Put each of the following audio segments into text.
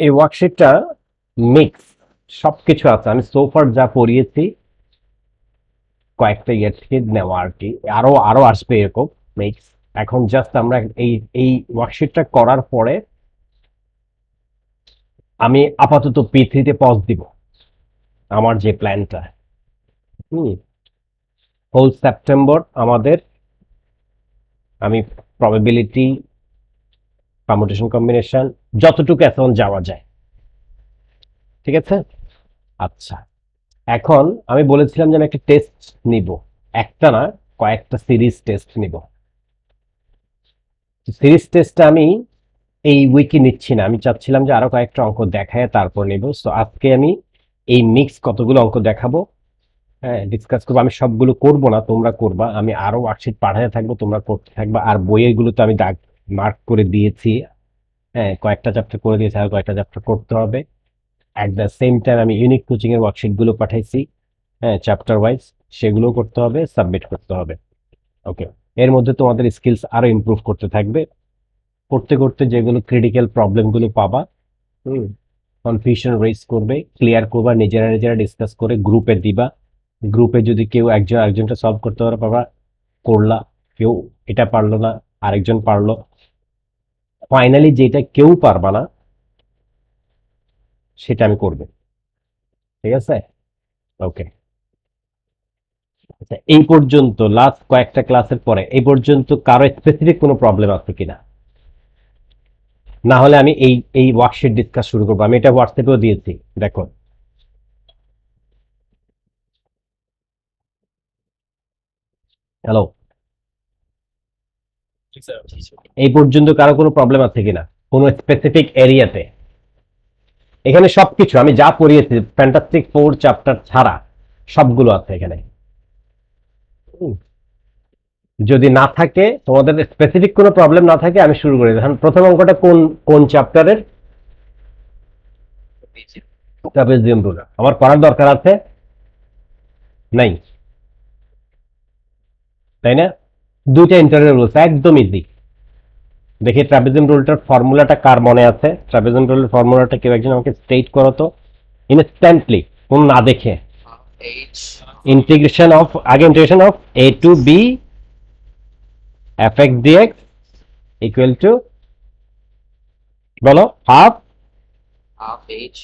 এই ওয়ার্কশিটটা মিক্স সবকিছু আছে। আমি সোফার যা পড়িয়েছি কয়েকটা ইয়ের থেকে নেওয়া আর কি, আরো আরো আসবে এরকম মিক্স। এখন জাস্ট আমরা এই এই ওয়ার্কশিটটা করার পরে আমি আপাতত পি3-তে পজ দিব। আমার যে প্ল্যানটা, হুম, হোল সেপ্টেম্বর আমাদের, আমি প্রবাবিলিটি, পারমুটেশন কম্বিনেশন যতটুকু এখন যাওয়া যায়, ঠিক আছে। আচ্ছা, এখন আমি বলেছিলাম যে আমি একটা টেস্ট নিব, একটা না কয়েকটা সিরিজ টেস্ট নিব। সিরিজ টেস্টটা আমি এই উইকে নিচ্ছি না, আমি চাচ্ছিলাম যে আরো কয়েকটা অঙ্ক দেখায় তারপর নিব। সো আজকে আমি এই মিক্স কতগুলো অঙ্ক দেখাবো, হ্যাঁ, ডিসকাস করবো। আমি সবগুলো করব না, তোমরা করবা, আমি আরো ওয়ার্কশিট পাঠাতে থাকবো, তোমরা করতে থাকবা। আর বইয়ের তো আমি দাগ মার্ক করে দিয়েছি, হ্যাঁ, কয়েকটা চ্যাপ্টার করে দিয়েছি, আর কয়েকটা চ্যাপ্টার করতে হবে। অ্যাট দ্য সেম টাইম আমি ইউনিক কোচিং এর ওয়ার্কশিট গুলো পাঠাইছি, হ্যাঁ, চ্যাপ্টার ওয়াইজ, সেগুলো করতে হবে, সাবমিট করতে হবে। ওকে, এর মধ্যে তোমাদের স্কিলস আরো ইমপ্রুভ করতে থাকবে। করতে করতে যেগুলো ক্রিটিক্যাল প্রবলেম গুলো পাবা, হুম, কনফিউশন রেজ করবে, ক্লিয়ার করবা, নিজেরা নিজেরা ডিসকাস করে গ্রুপে দিবা। গ্রুপে যদি কেউ একজন আরেকজনটা সলভ করতে পারে বাবা, করলা। কেউ এটা পারলো না, আরেকজন পারলো। ফাইনালি যেটা কেউ পারবা না সেটা আমি করবে, ঠিক আছে। ওকে, আচ্ছা, এই পর্যন্ত লাস্ট কয়েকটা ক্লাসের পরে এই পর্যন্ত কারো স্পেসিফিক কোনো প্রবলেম আছে কিনা? না হলে আমি এই এই ওয়ার্কশিট ডিসকাস শুরু করবো। আমি এটা হোয়াটসঅ্যাপেও দিয়েছি, দেখো। হ্যালো, এই পর্যন্ত কারো কোনো প্রবলেম আছে কিনা কোনো স্পেসিফিক এরিয়াতে? এখানে সবকিছু আমি যা পড়িয়েছি ফ্যান্টাস্টিক ফোর চ্যাপ্টার ছাড়া সবগুলো আছে এখানে। হুম, যদি না থাকে, তোমাদের স্পেসিফিক কোনো প্রবলেম না থাকে, আমি শুরু করি। এখন প্রথম অঙ্কটা কোন কোন চ্যাপ্টারের? ট্রাপিজিয়াম রুলার আমার করার দরকার আছে? নাই, তাই না? দুইটা ইন্টারনাল রুলস একদম ইজি। দেখি ট্রাপিজিয়াম রুলটার ফর্মুলাটা কার মনে আছে? ট্রাপিজিয়াম রুলের ফর্মুলাটা কেউ একজন আমাকে স্টেট করো তো, ইনস্ট্যান্টলি, কোন না দেখে। ইন্টিগ্রেশন অফ, আগে integration of a to b f x dx equal to, বলো, half h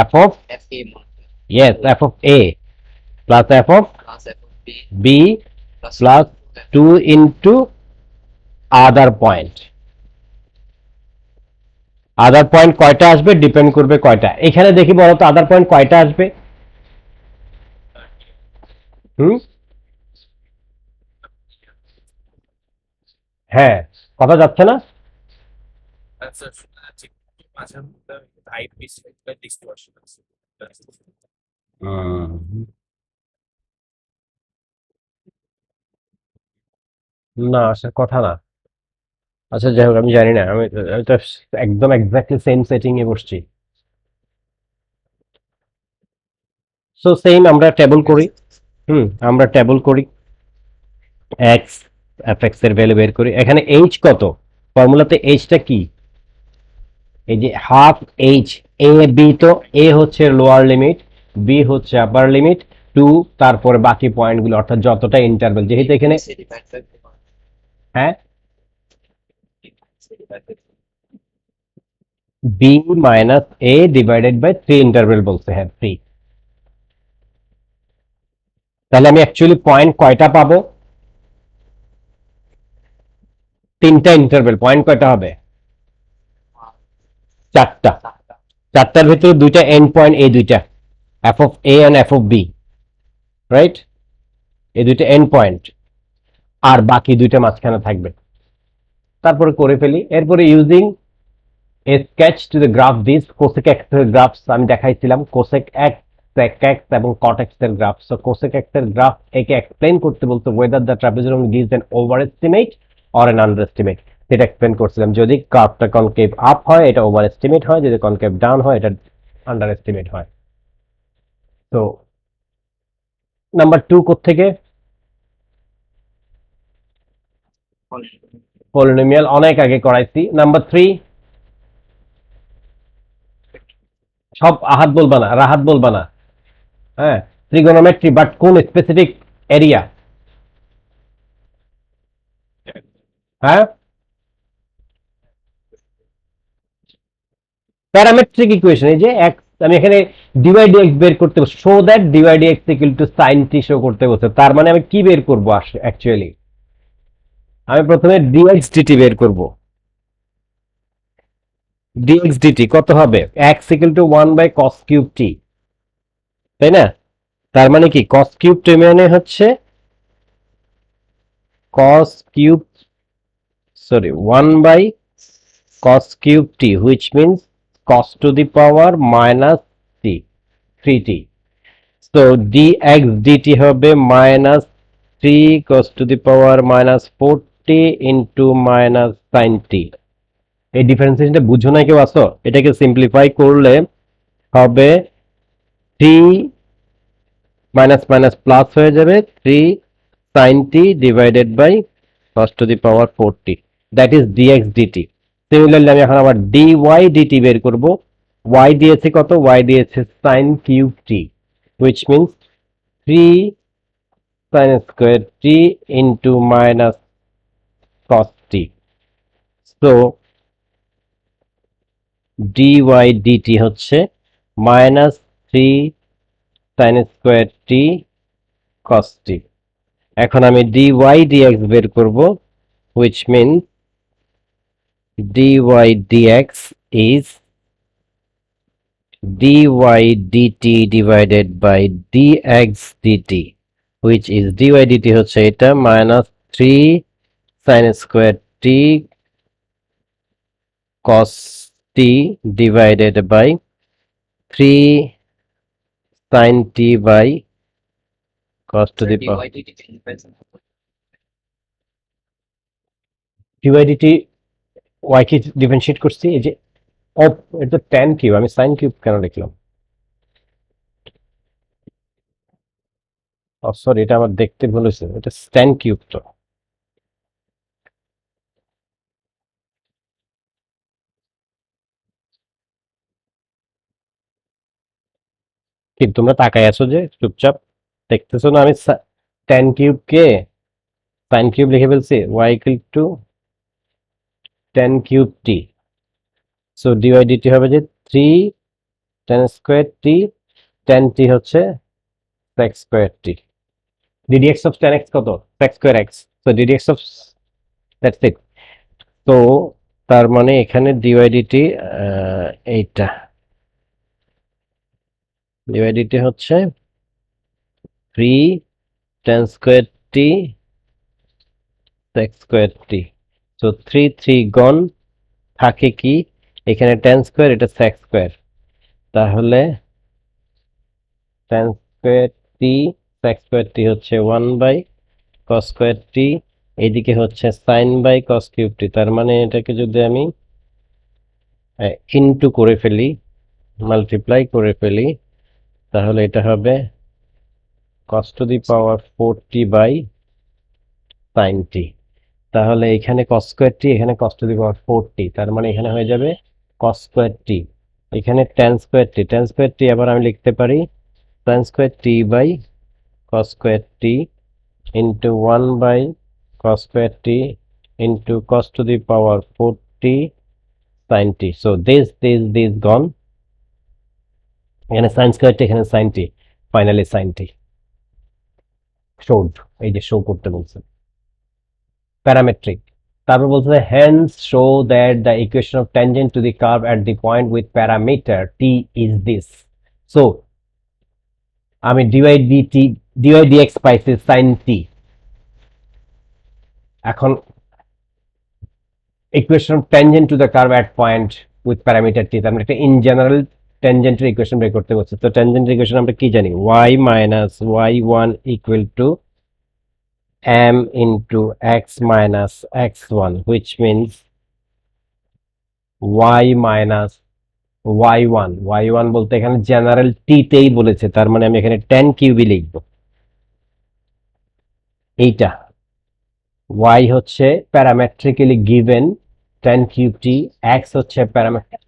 f of, yes, f of a plus f of b plus 2 into other point. Other point কয়টা আসবে depend করবে কয়টা এখানে, দেখি বলো তো আদার পয়েন্ট কয়টা আসবে? হুম, হ্যাঁ, কথা যাচ্ছে না। হুম, না আসার কথা না। আচ্ছা, যাই হোক, আমি জানি না, আমি তো একদম এক্স্যাক্টলি সেম সেটিং এ বসছি। সো সেম আমরা টেবল করি। হুম, আমরা টেবল করি, এক্স এফ এক্স এর ভ্যালু বের করি। এখানে এইচ কত? ফর্মুলাতে এইচটা কি? এই যে হাফ এইচ। এ বি, তো এ হচ্ছে লোয়ার লিমিট, বি হচ্ছে আপার লিমিট, 2, তারপরে বাকি পয়েন্টগুলো অর্থাৎ যতটা ইন্টারভেল, যেহেতু এখানে, হ্যাঁ, B minus A divided by 3 interval বলছে, হ্যাঁ 3। তাহলে আমি অ্যাকচুয়ালি পয়েন্ট কয়টা পাবো? তিনটা ইন্টারভেল, পয়েন্ট কয়টা হবে? চারটা। চারটার ভিতরে দুইটা এন্ড পয়েন্ট, এই দুইটা F of A and F of B, right? এই দুইটা এন্ড পয়েন্ট, আর বাকি দুইটা মাঝখানে থাকবে। তারপরে করে ফেলি, এরপরে using a sketch to the graph this cosec x এর গ্রাফস আমি দেখাইছিলাম, কোসেক এক্স, সেক এক্স এবং কট এক্স এর গ্রাফ। সো কোসেক এক্স এর গ্রাফ একে এক্সপ্লেন করতে বলতে whether the trapezium gives an over estimate or an under estimate, সেটা এক্সপ্লেন করছিলাম। যদি কার্ভটা কনকেভ আপ হয় এটা ওভার এস্টিমেট হয়, যদি কনকেভ ডাউন হয় এটা আন্ডার এস্টিমেট হয়। তো নাম্বার 2 কোত্থেকে? পলিনোমিয়াল অনেক আগে করাইছি। নাম্বার 3, সব আহাত বলবা না, রাহাত বলবা না। হ্যাঁ, ট্রিগোনোমেট্রি, বাট কোন স্পেসিফিক এরিয়া? হ্যাঁ, প্যারামেট্রিক ইকুয়েশন, এই যে এক্স, আমি এখানে ডিওয়াই ডিএক্স বের করতে বলছি, show that dy dx equal to sine t show করতে বলছে। তার মানে আমি কি বের করবো অ্যাকচুয়ালি? আমি প্রথমে ডিএক্স ডিটি বের করব। ডিএক্স ডিটি কত হবে? X equal to 1/cos³ t, তাই না? তার মানে কি cos³ t মানে হচ্ছে cos³ sorry 1/cos³ t, which means cos to the power minus t, 3t. So dx dt হবে minus 3 cos to the power minus 40 into minus sin t। এই ডিফারেন্সিয়েশনটা বুঝো না কেউ আসো? এটাকে সিম্পলিফাই করলে হবে 3 মাইনাস মাইনাস প্লাস হয়ে যাবে 3 sin t divided by cos to the power 40, that is dx dt। Similarly আমি এখন আবার dy dt বের করব। y দিয়েছে কত? y দিয়েছে sin³ t, which means 3 sin square t into minus cos t। So dy dt হচ্ছে minus 3 sin square t cos t। এখন আমি dy dx বের করব, which means dy dx is dy dt divided by dx dt, which is dy dt হচ্ছে এটা minus 3 sin square t cos t divided by 3 sin t by cos to the power dy dt y K differentiate করছি, এই যে of, এটা tan³ আমি sin³ কেন লিখলাম? Sorry, এটা আমার দেখতে ভুল হয়েছে, এটা tan³ তো। কি তোমরা তাকায় আছো যে চুপচাপ, দেখতেছো না? আমি tan³ কে sin³ লিখে ফেলছি, y equal two tan³ t। So dy dt হবে যে 3 tan square t, tan t হচ্ছে sec square t। ddx of tan x কত? sec square x। So ddx of, that's it. তো তার মানে এখানে dy dt এইটা dy dt হচ্ছে 3 tan square t sec square t। So 3 3 গন, থাকে কি এখানে tan স্কয়ার, এটা sec স্কয়ার, তাহলে tan square t sec square t হচ্ছে 1/cos স্কয়ার t, এইদিকে হচ্ছে sin বাই cos³ t। তার মানে এটাকে যদি আমি ইনটু করে ফেলি, মাল্টিপ্লাই করে ফেলি, তাহলে এটা হবে cos to the power 40 by sin t। তাহলে এখানে cos স্কয়ার t, এখানে cos to the power 40, তার মানে এখানে হয়ে যাবে cos স্কয়ার t, এখানে tan square t। tan square t আবার আমি লিখতে পারি sin square t by cos square t into 1 by cos square t into cos to the power 40 sin t। So this gone, এখানে sin square t, এখানে sin t, finally sin t showed, এই যে show করতে বলছে parametric. তারপর বলছে hence show that the equation of tangent to the curve at the point with parameter t is this। So আমি dy dt dy dx পাইছি sin t। এখন equation of tangent to the curve at point with parameter t, তার মানে একটা in general tangent-এর equation বের করতে বলছে। তো tangent ইকুয়েশন আমরা কি জানি? y minus y1 equal to m into x minus x1, which means y minus y1, y1 বলতে এখানে জেনারেল t তেই বলেছে, তার মানে আমি এখানে tan³ লিখবো। এইটা y হচ্ছে প্যারামেট্রিক্যালি গিভেন tan³ t, x হচ্ছে parametric,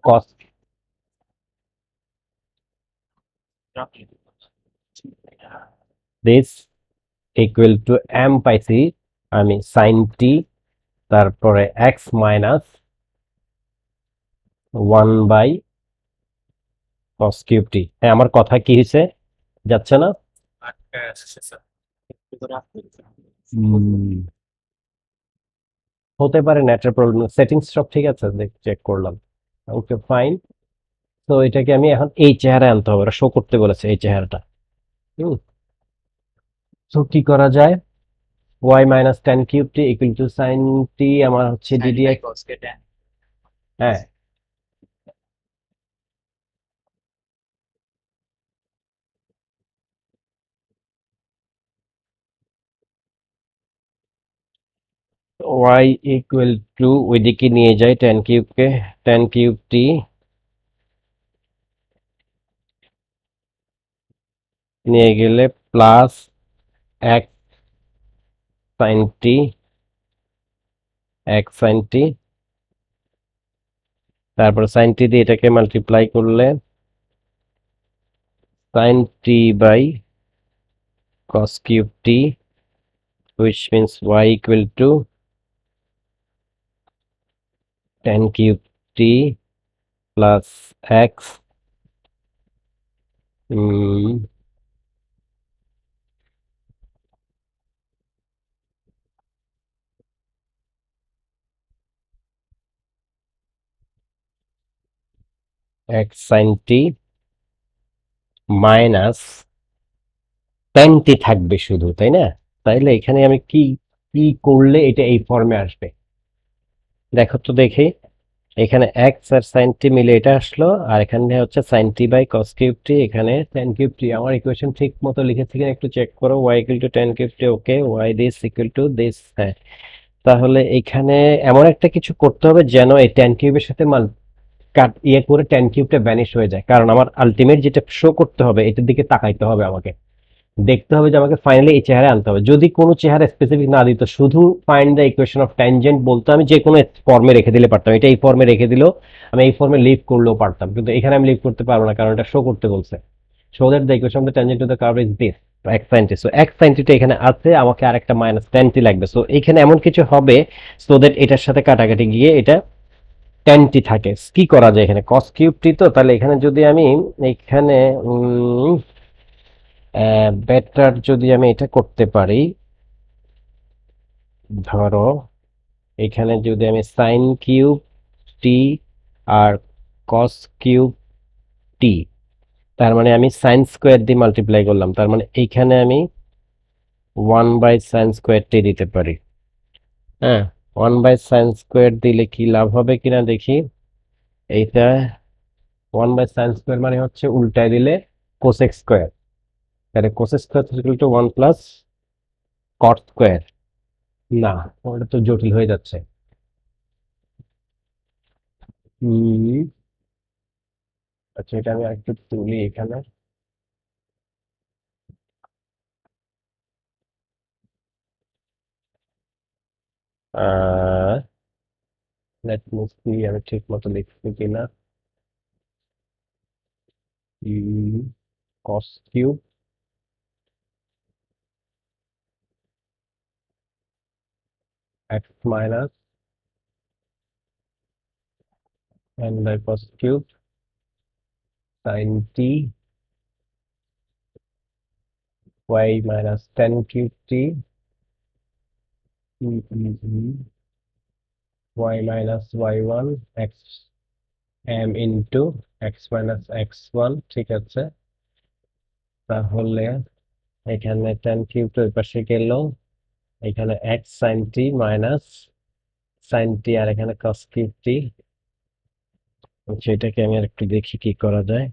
cos this equal to m পাইছি আমি sin t তারপরে x minus 1 by cos cube t। হ্যাঁ, আমার কথা কি হয়েছে, যাচ্ছে না? হুম, হতে পারে নেটের প্রবলেম। সেটিংস সব ঠিক আছে, চেক করলাম। Okay fine. তো এটাকে আমি এখন এই চেহারায় আনতে হবে, ওরা শো করতে বলেছে এই চেহারাটা। হুম, তো কি করা যায়? Y minus ten cube t equal to sine t, আমার হচ্ছে ডিডিএক্স। হ্যাঁ, ওয়াই ইকুয়াল টু ওইদিকে নিয়ে যাই টেন কিউবকে, টেন কিউব টি নিয়ে গেলে প্লাস এক সাইন টি, এক সাইন টি, তারপর সাইন টি দিয়ে এটাকে মাল্টিপ্লাই করলে sine t by cos cube t, which means y equal to tan cube t plus x mm, x sin t minus tan t থাকবে শুধু, তাই না? তাইলে এখানে আমি কি কি করলে এটা এই ফর্মে আসবে, দেখো তো দেখি। এখানে এক্স আর সাইন টি মিলে এটা আসলো, আর এখানে হচ্ছে sine t by cos cube t, এখানে tan কিউব টি। আমার ইকুয়েশন ঠিক মতো লিখেছি কিনা একটু চেক করো। Y equal to tan cube t, okay, why this equal to this. হ্যাঁ, তাহলে এখানে এমন একটা কিছু করতে হবে যেন এই tan কিউবের সাথে কাট ইয়ে করে tan কিউবটা ভ্যানিশ হয়ে যায়, কারণ আমার আলটিমেট যেটা শো করতে হবে এটার দিকে তাকাইতে হবে আমাকে, দেখতে হবে যে আমাকে ফাইনালি এই চেহারায় আনতে হবে। যদি কোনো চেহারা স্পেসিফিক না দিত, শুধু find the equation of tangent বলতো, আমি যে কোনো ফর্মে রেখে দিলে পারতাম, এটা এই ফর্মে রেখে দিলেও আমি এই ফর্মে লিভ করলেও পারতাম, কিন্তু এখানে আমি লিভ করতে পারবো না কারণ এটা শো করতে বলছে। Show that the equation of the tangent to the curve is this x sine t. So x sine theta এখানে আছে, আমাকে আরেকটা মাইনাস টেন টি লাগবে। সো এখানে এমন কিছু হবে সো দ্যাট এটার সাথে কাটাকাটি গিয়ে এটা টেন টি থাকে। কি করা যায় এখানে, কস কিউব টি তো, তাহলে এখানে যদি আমি এখানে বেটার যদি আমি এটা করতে পারি, ধরো এখানে যদি আমি সাইন কিউব টি আর কস কিউব টি, তার মানে আমি সাইন স্কোয়ার দিয়ে মাল্টিপ্লাই করলাম, তার মানে এইখানে আমি 1/sin² দিতে পারি। হ্যাঁ, 1/sin² দিলে কি লাভ হবে কিনা দেখি। এইটা 1/sin² মানে হচ্ছে উল্টায় দিলে কোসেক স্কোয়ার, তাহলে cosec square equal to 1 + cot² না, ওটা তো জটিল হয়ে যাচ্ছে। হুম, আচ্ছা, এটা আমি আরেকটু তুলি এখানে। লেট মি সি আমি ঠিক মতো লিখছি কিনা। Cos cube x minus n by cos cube sine t y minus ten cube t y minus y one x m into x minus x one. ঠিক আছে, তাহলে এখানে টেন কিউব ওই পাশে গেল, এখানে x sine t minus sine টি, আর এখানে কস cube টি। সেটাকে আমি আর একটু দেখি কি করা যায়।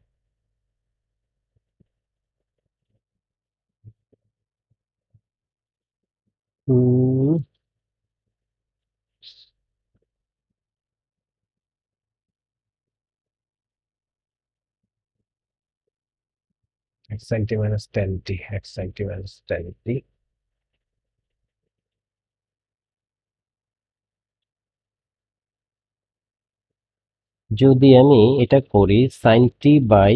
হুম, x sin t minus 10t, x sin t minus 10t। যদি আমি এটা করি সাইন টি বাই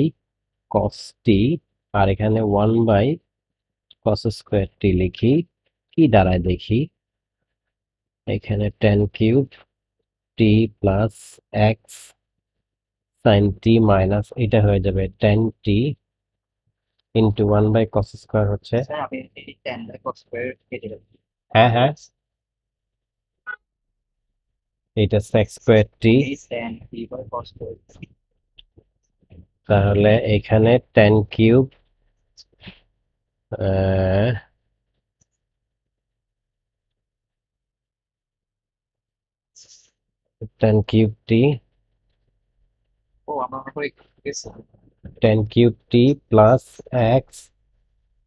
কস টি আর এখানে 1/cos² লিখি, কি দাঁড়ায় দেখি। এখানে tan cube t plus x sine t minus এটা হয়ে যাবে tan টি ইন্টু 1/cos² হচ্ছে। স্যার আমি এই tan বাই cos স্কয়ার কেটে দেব। হ্যাঁ হ্যাঁ, এটা sec² এই tan t by cos square তাহলে এখানে tan cube tan cube t ও আমার মনে হয় গেছে। tan cube t plus x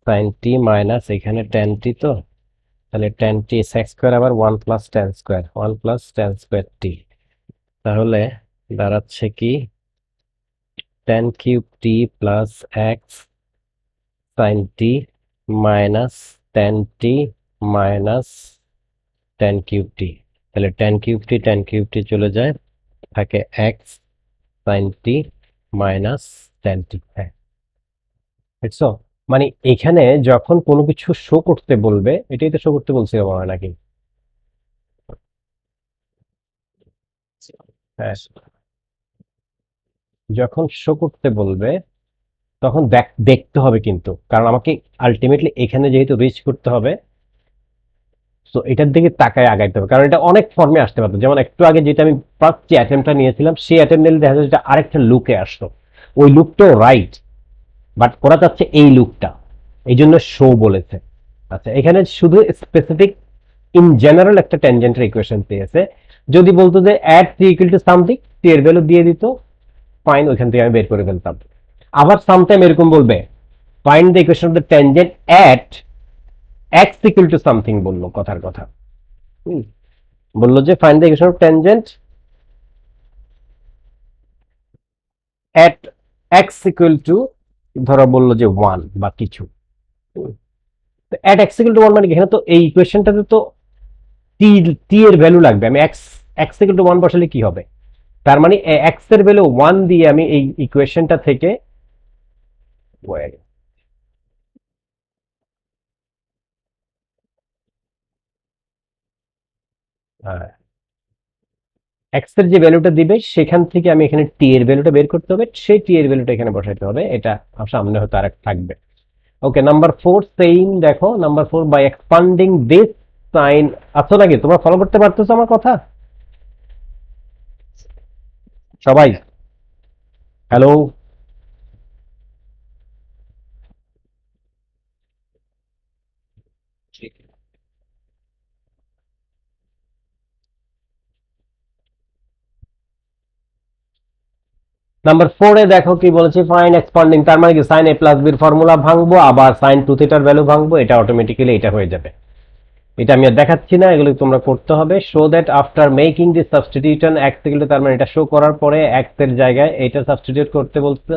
sine t minus এখানে tan টি, তো তাহলে tan টি sec² আবার 1 + tan² তাহলে দাঁড়াচ্ছে কি tan cube t plus x sine t minus tan টি মাইনাস tan কিউব টি। তাহলে tan কিউব টি চলে যায়, থাকে x sine t minus tan টি। হ্যাঁ, বুঝছো? মানে এখানে যখন কোনো কিছু শো করতে বলবে, এটাই তো শো করতে বলছে মনে হয় নাকি? হ্যাঁ, যখন শো করতে বলবে তখন দেখতে হবে কিন্তু, কারণ আমাকে আলটিমেটলি এখানে যেহেতু রিচ করতে হবে, তো এটার দিকে তাকায় আগাইতে হবে, কারণ এটা অনেক ফর্মে আসতে পারতো। যেমন একটু আগে যেটা আমি ফার্স্ট যে অ্যাটেম্পটা নিয়েছিলাম, সেই অ্যাটেম্প নিলে দেখা যাচ্ছে আরেকটা লুকে আসতো, ওই লুকটাও রাইট, বাট ওরা চাচ্ছে এই লুকটা, এই জন্য শো বলেছে। আচ্ছা, এখানে শুধু স্পেসিফিক ইন জেনারেল একটা ট্যানজেন্টের ইকুয়েশন পেয়েছে। যদি বলতো যে at t equal to something, t এর ভ্যালু দিয়ে দিত, ফাইন, ওইখান থেকে আমি বের করে ফেলতাম। আবার সামটাইম এরকম বলবে find the equation of the tangent at x equal to something, বললো কথার কথা। হুম, বললো যে find the equation of tangent at x equal to, ধরো বললো যে 1 বা কিছু। অ্যাট এক্স ইকুয়াল টু 1 মানে কি? এখানে তো এই ইকুয়েশনটাতে তো টি টি এর ভ্যালু লাগবে। আমি এক্স এক্স ইকুয়াল টু 1 বসালে কি হবে? তার মানে এক্স এর ভ্যালু 1 দিয়ে আমি এই ইকুয়েশনটা থেকে এক্স এর যে ভ্যালুটা দিবে সেখান থেকে আমি এখানে টি এর ভ্যালুটা বের করতে হবে, সেই টি এর ভ্যালুটা এখানে বসাইতে হবে। এটা সামনে হয়তো আর থাকবে। Okay, number 4 same. দেখো number 4, by expanding this sine. আচ্ছা, নাকি তোমরা ফলো করতে পারতেছো আমার কথা? সবাই হ্যালো? ঠিক। নাম্বার 4 দেখো কি বলেছে, ফাইন এক্সপান্ডিং, তার মানে কি সাইন এ প্লাস বির ফর্মুলা ভাঙবো, আবার সাইন টু থিটার ভ্যালু ভাঙবো, এটা অটোমেটিক্যালি এটা হয়ে যাবে। এটা আমি আর দেখাচ্ছি না, এগুলো তোমরা করতে হবে। Show that after making this substitution x এগুলো, তার মানে এটা শো করার পরে এক্স এর জায়গায় এটা সাবস্টিটিউট করতে বলতে,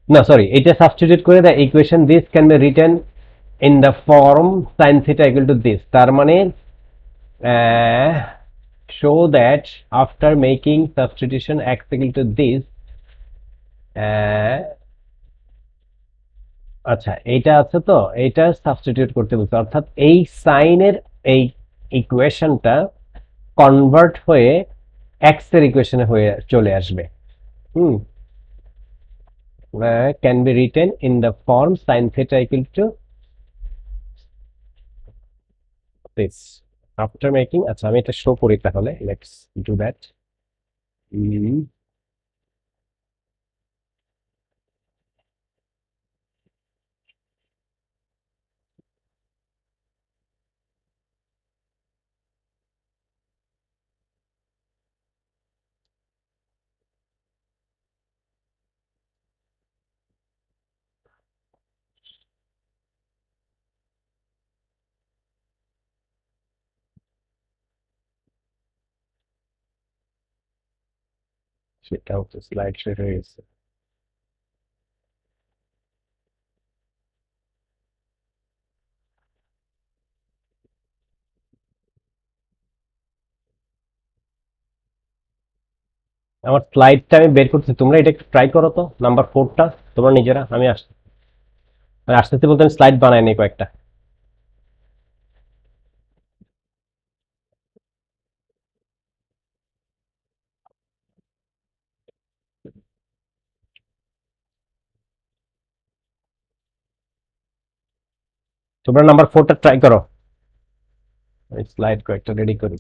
না সরি, এটা সাবস্টিটিউট করে the equation this can be written in the form sine theta equal to this. তার মানে show that after making substitution x equal to this, আচ্ছা এইটা আছে তো, এইটা সাবস্টিটিউট করতে বলছে, অর্থাৎ এই সাইনের এই ইকুয়েশনটা কনভার্ট হয়ে এক্স এর ইকুয়েশনে হয়ে চলে আসবে। Hmm, can be written in the form sine theta equal to this after making. আচ্ছা, আমি এটা শো করি তাহলে, লেটস ডু দ্যাট। সেটা হচ্ছে স্লাইড শেয়ার হয়ে গেছে। আমার স্লাইডটা আমি বের করছি, তোমরা এটা একটু ট্রাই করো তো, নাম্বার 4টা তোমরা নিজেরা। আমি আসতেছি বলতে আমি স্লাইড বানাই নি কয়েকটা। তোমরা নাম্বার 4টা ট্রাই করো, স্লাইড কয়েকটা রেডি করি।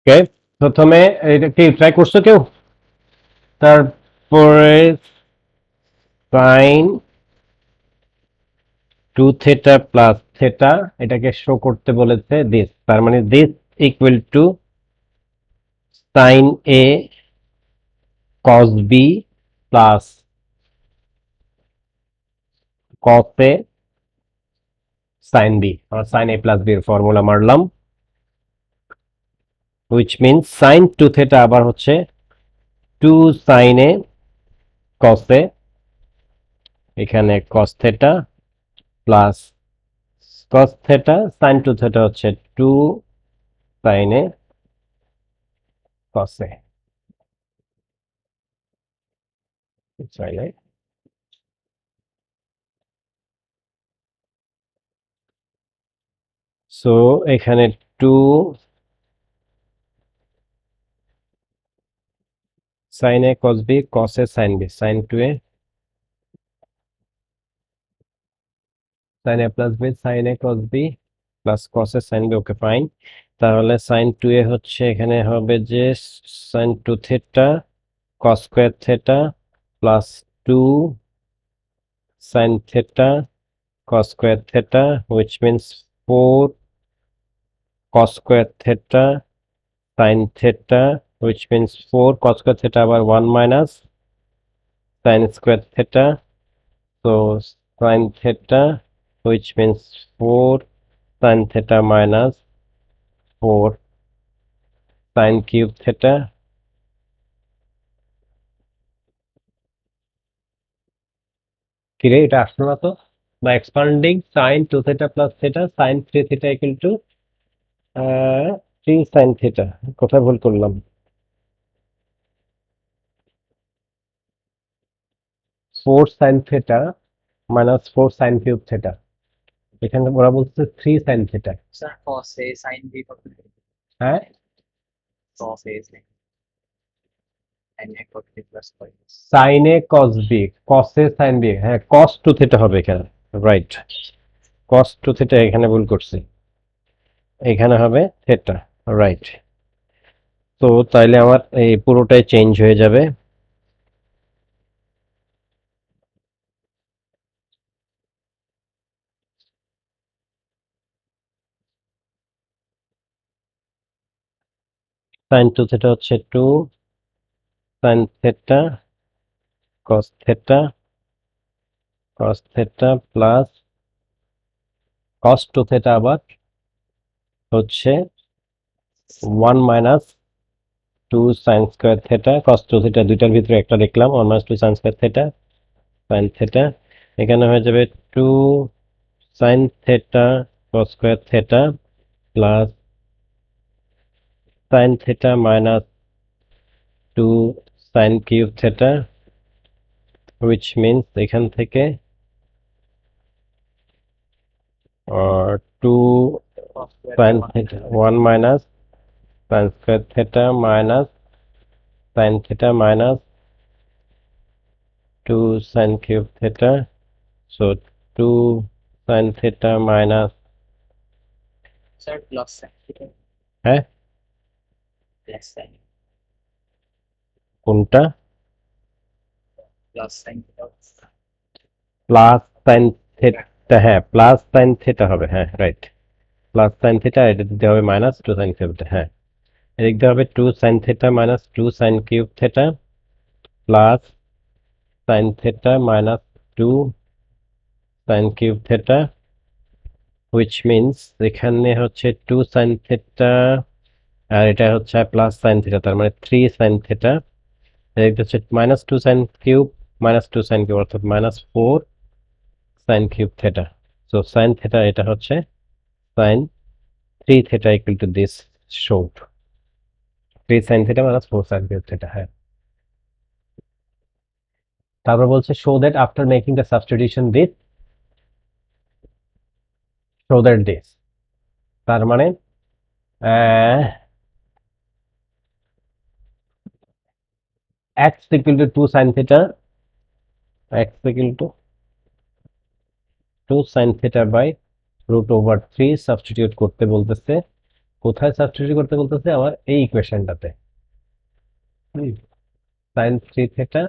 ওকে, প্রথমে এটা কি ট্রাই করছো কেউ? তারপরে সাইন 2 থিটা প্লাস থিটা, এটাকে শো করতে বলেছে দিস, তার মানে this equal to sine A cos B plus cos A sine B. আমরা সাইন এ প্লাস বি এর ফর্মুলা মারলাম। which means sin 2 theta আবার হচ্ছে 2 sin a cos a, এখানে cos theta plus cos theta sin 2 theta হচ্ছে 2 sin a cos a, sin a। So এখানে 2 sin a cos b cos a sin b sin 2a sin a plus b sin a cos b plus cos a sin b, okay fine. তাহলে sin 2a হচ্ছে এখানে হবে যে sin 2 theta cos square theta plus 2 sin theta cos square theta, which means 4 cos square theta sin theta, which means 4 cos square theta আবার 1 minus sin square theta, so sin theta, which means 4 sin theta minus 4 sin cube theta। কিরে এটা আসলো না তো? by expanding sin 2 theta plus theta sin 3 theta equal to 3 sin theta, কোথায় ভুল করলাম? 4 sin theta minus 4 sin cube theta, এখানে ওরা বলছে 3 sin theta। Sir cos a sin b কত হ্যাঁ, cos a sin a cos b plus cos sin a cos b cos a sin b, হ্যাঁ cos 2 theta হবে এখানে, right cos 2 theta এখানে ভুল করছি, এখানে হবে theta, রাইট। তো তাইলে আমার এই পুরোটাই চেঞ্জ হয়ে যাবে। sin 2 theta হচ্ছে 2 sin theta cos theta plus cos 2 theta আবার হচ্ছে 1 minus 2 sin square theta cos 2 theta, দুইটার ভিতরে একটা দেখলাম 1 minus 2 sin square theta sin theta, এখানে হয়ে যাবে 2 sin theta cos square theta plus sin theta minus 2 sin cube theta, which means এখান থেকে 2 cos square sin one theta 1 minus sin square theta minus sin theta minus 2 sin cube theta, so 2 sin theta minus, sir plus sin theta হ্যাঁ plus sin কোনটা plus sin theta plus sin theta, হ্যাঁ plus sin theta হবে, হ্যাঁ right plus sin theta, এটা দিতে হবে minus 2 sin cube theta, হ্যাঁ এদিক দিয়ে হবে 2 sin theta minus 2 sin cube theta plus sin theta minus 2 sin cube theta, which means এখানে হচ্ছে 2 sin theta আর এটা হচ্ছে প্লাস sin theta, তার মানে 3 sin theta, এদিক দিয়ে হচ্ছে minus 2 sin cube minus 2 sin cube অর্থাৎ minus 4 sin cube theta, so sin theta এটা হচ্ছে sin 3 theta equal to this showed 3 sin theta minus 4 sin cube theta, হ্যাঁ। তারপর বলছে show that after making the substitution this, show that this, তার মানে x equal to 2 sin theta, x equal to 2 sin theta by root over 3 substitute করতে বলতেছে। কোথায় substitute করতে বলতেছে? আমার এই ইকুয়েশনটাতে sin 3 theta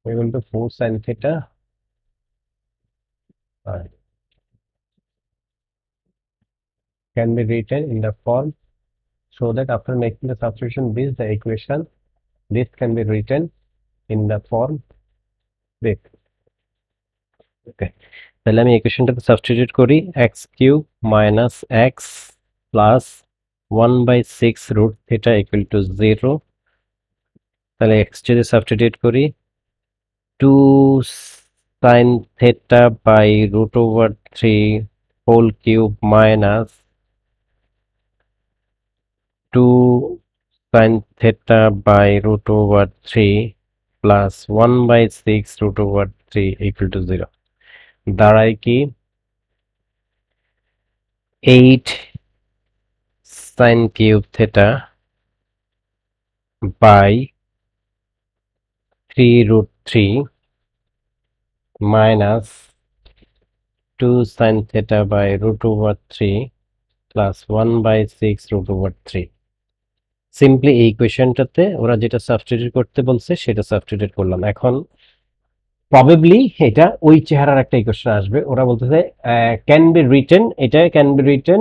equal to 4 sin theta can be written in the form, so that after making the substitution this the equation this can be written in the form this, okay তাহলে আমি ইকুয়েশনটাতে substitute করি x cube minus x plus 1/6 root theta equal to 0। তাহলে x যদি substitute করি 2 sine theta by root over 3 whole cube minus 2 sine theta by root over 3 plus 1/6 root over 3 equal to 0 দাঁড়ায় কি 8 sine cube theta by 3 root 3 minus 2 sin theta by root over 3 plus 1/6 root over 3। Simply এই ইকুয়েশনটাতে ওরা যেটা substitute করতে বলছে সেটা substitute করলাম। এখন প্রবাবলি এটা ওই চেহারার একটা ইকুয়েশন আসবে। ওরা বলতেছে ক্যান বি রিটেন, এটা ক্যান বি রিটেন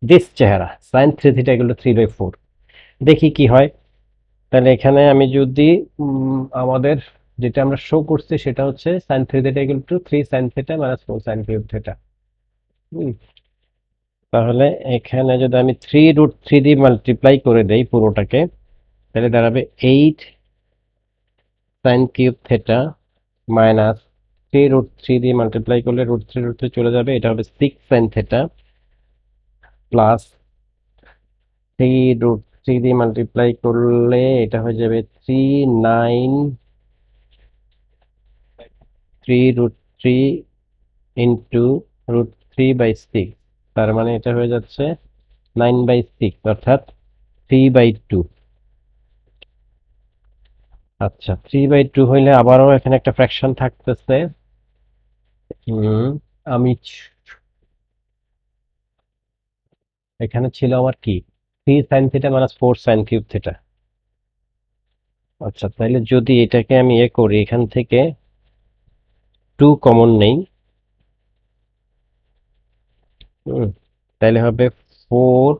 দিস চেহারা sin 3 theta equal to 3/4। দেখি কি হয়। তাহলে এখানে আমি যদি আমাদের যেটা আমরা শো করছি সেটা হচ্ছে sin 3 theta equal to 3 sin theta minus 4 sin cube theta। তাহলে এখানে যদি আমি 3 root 3 দিয়ে মাল্টিপ্লাই করে দেই পুরোটাকে, তাহলে দাঁড়াবে 8 sin cube theta minus 3 root 3 দিয়ে মাল্টিপ্লাই করলে root 3 চলে যাবে, এটা হবে 6 sin theta প্লাস 3 root 3 দিয়ে মাল্টিপ্লাই করলে এটা হয়ে যাবে 3 root 3 ইন্টু √3/6, তার মানে এটা হয়ে যাচ্ছে 9/6 অর্থাৎ 3/2। আচ্ছা 3/2 হইলে আবারও এখানে একটা ফ্র্যাকশন থাকতেছে। আমি এখানে ছিল আমার কি 3 sin theta minus 4 sin cube theta. আচ্ছা তাহলে যদি এটাকে আমি করি এখান থেকে 2 কমন নেই, তাহলে হবে 4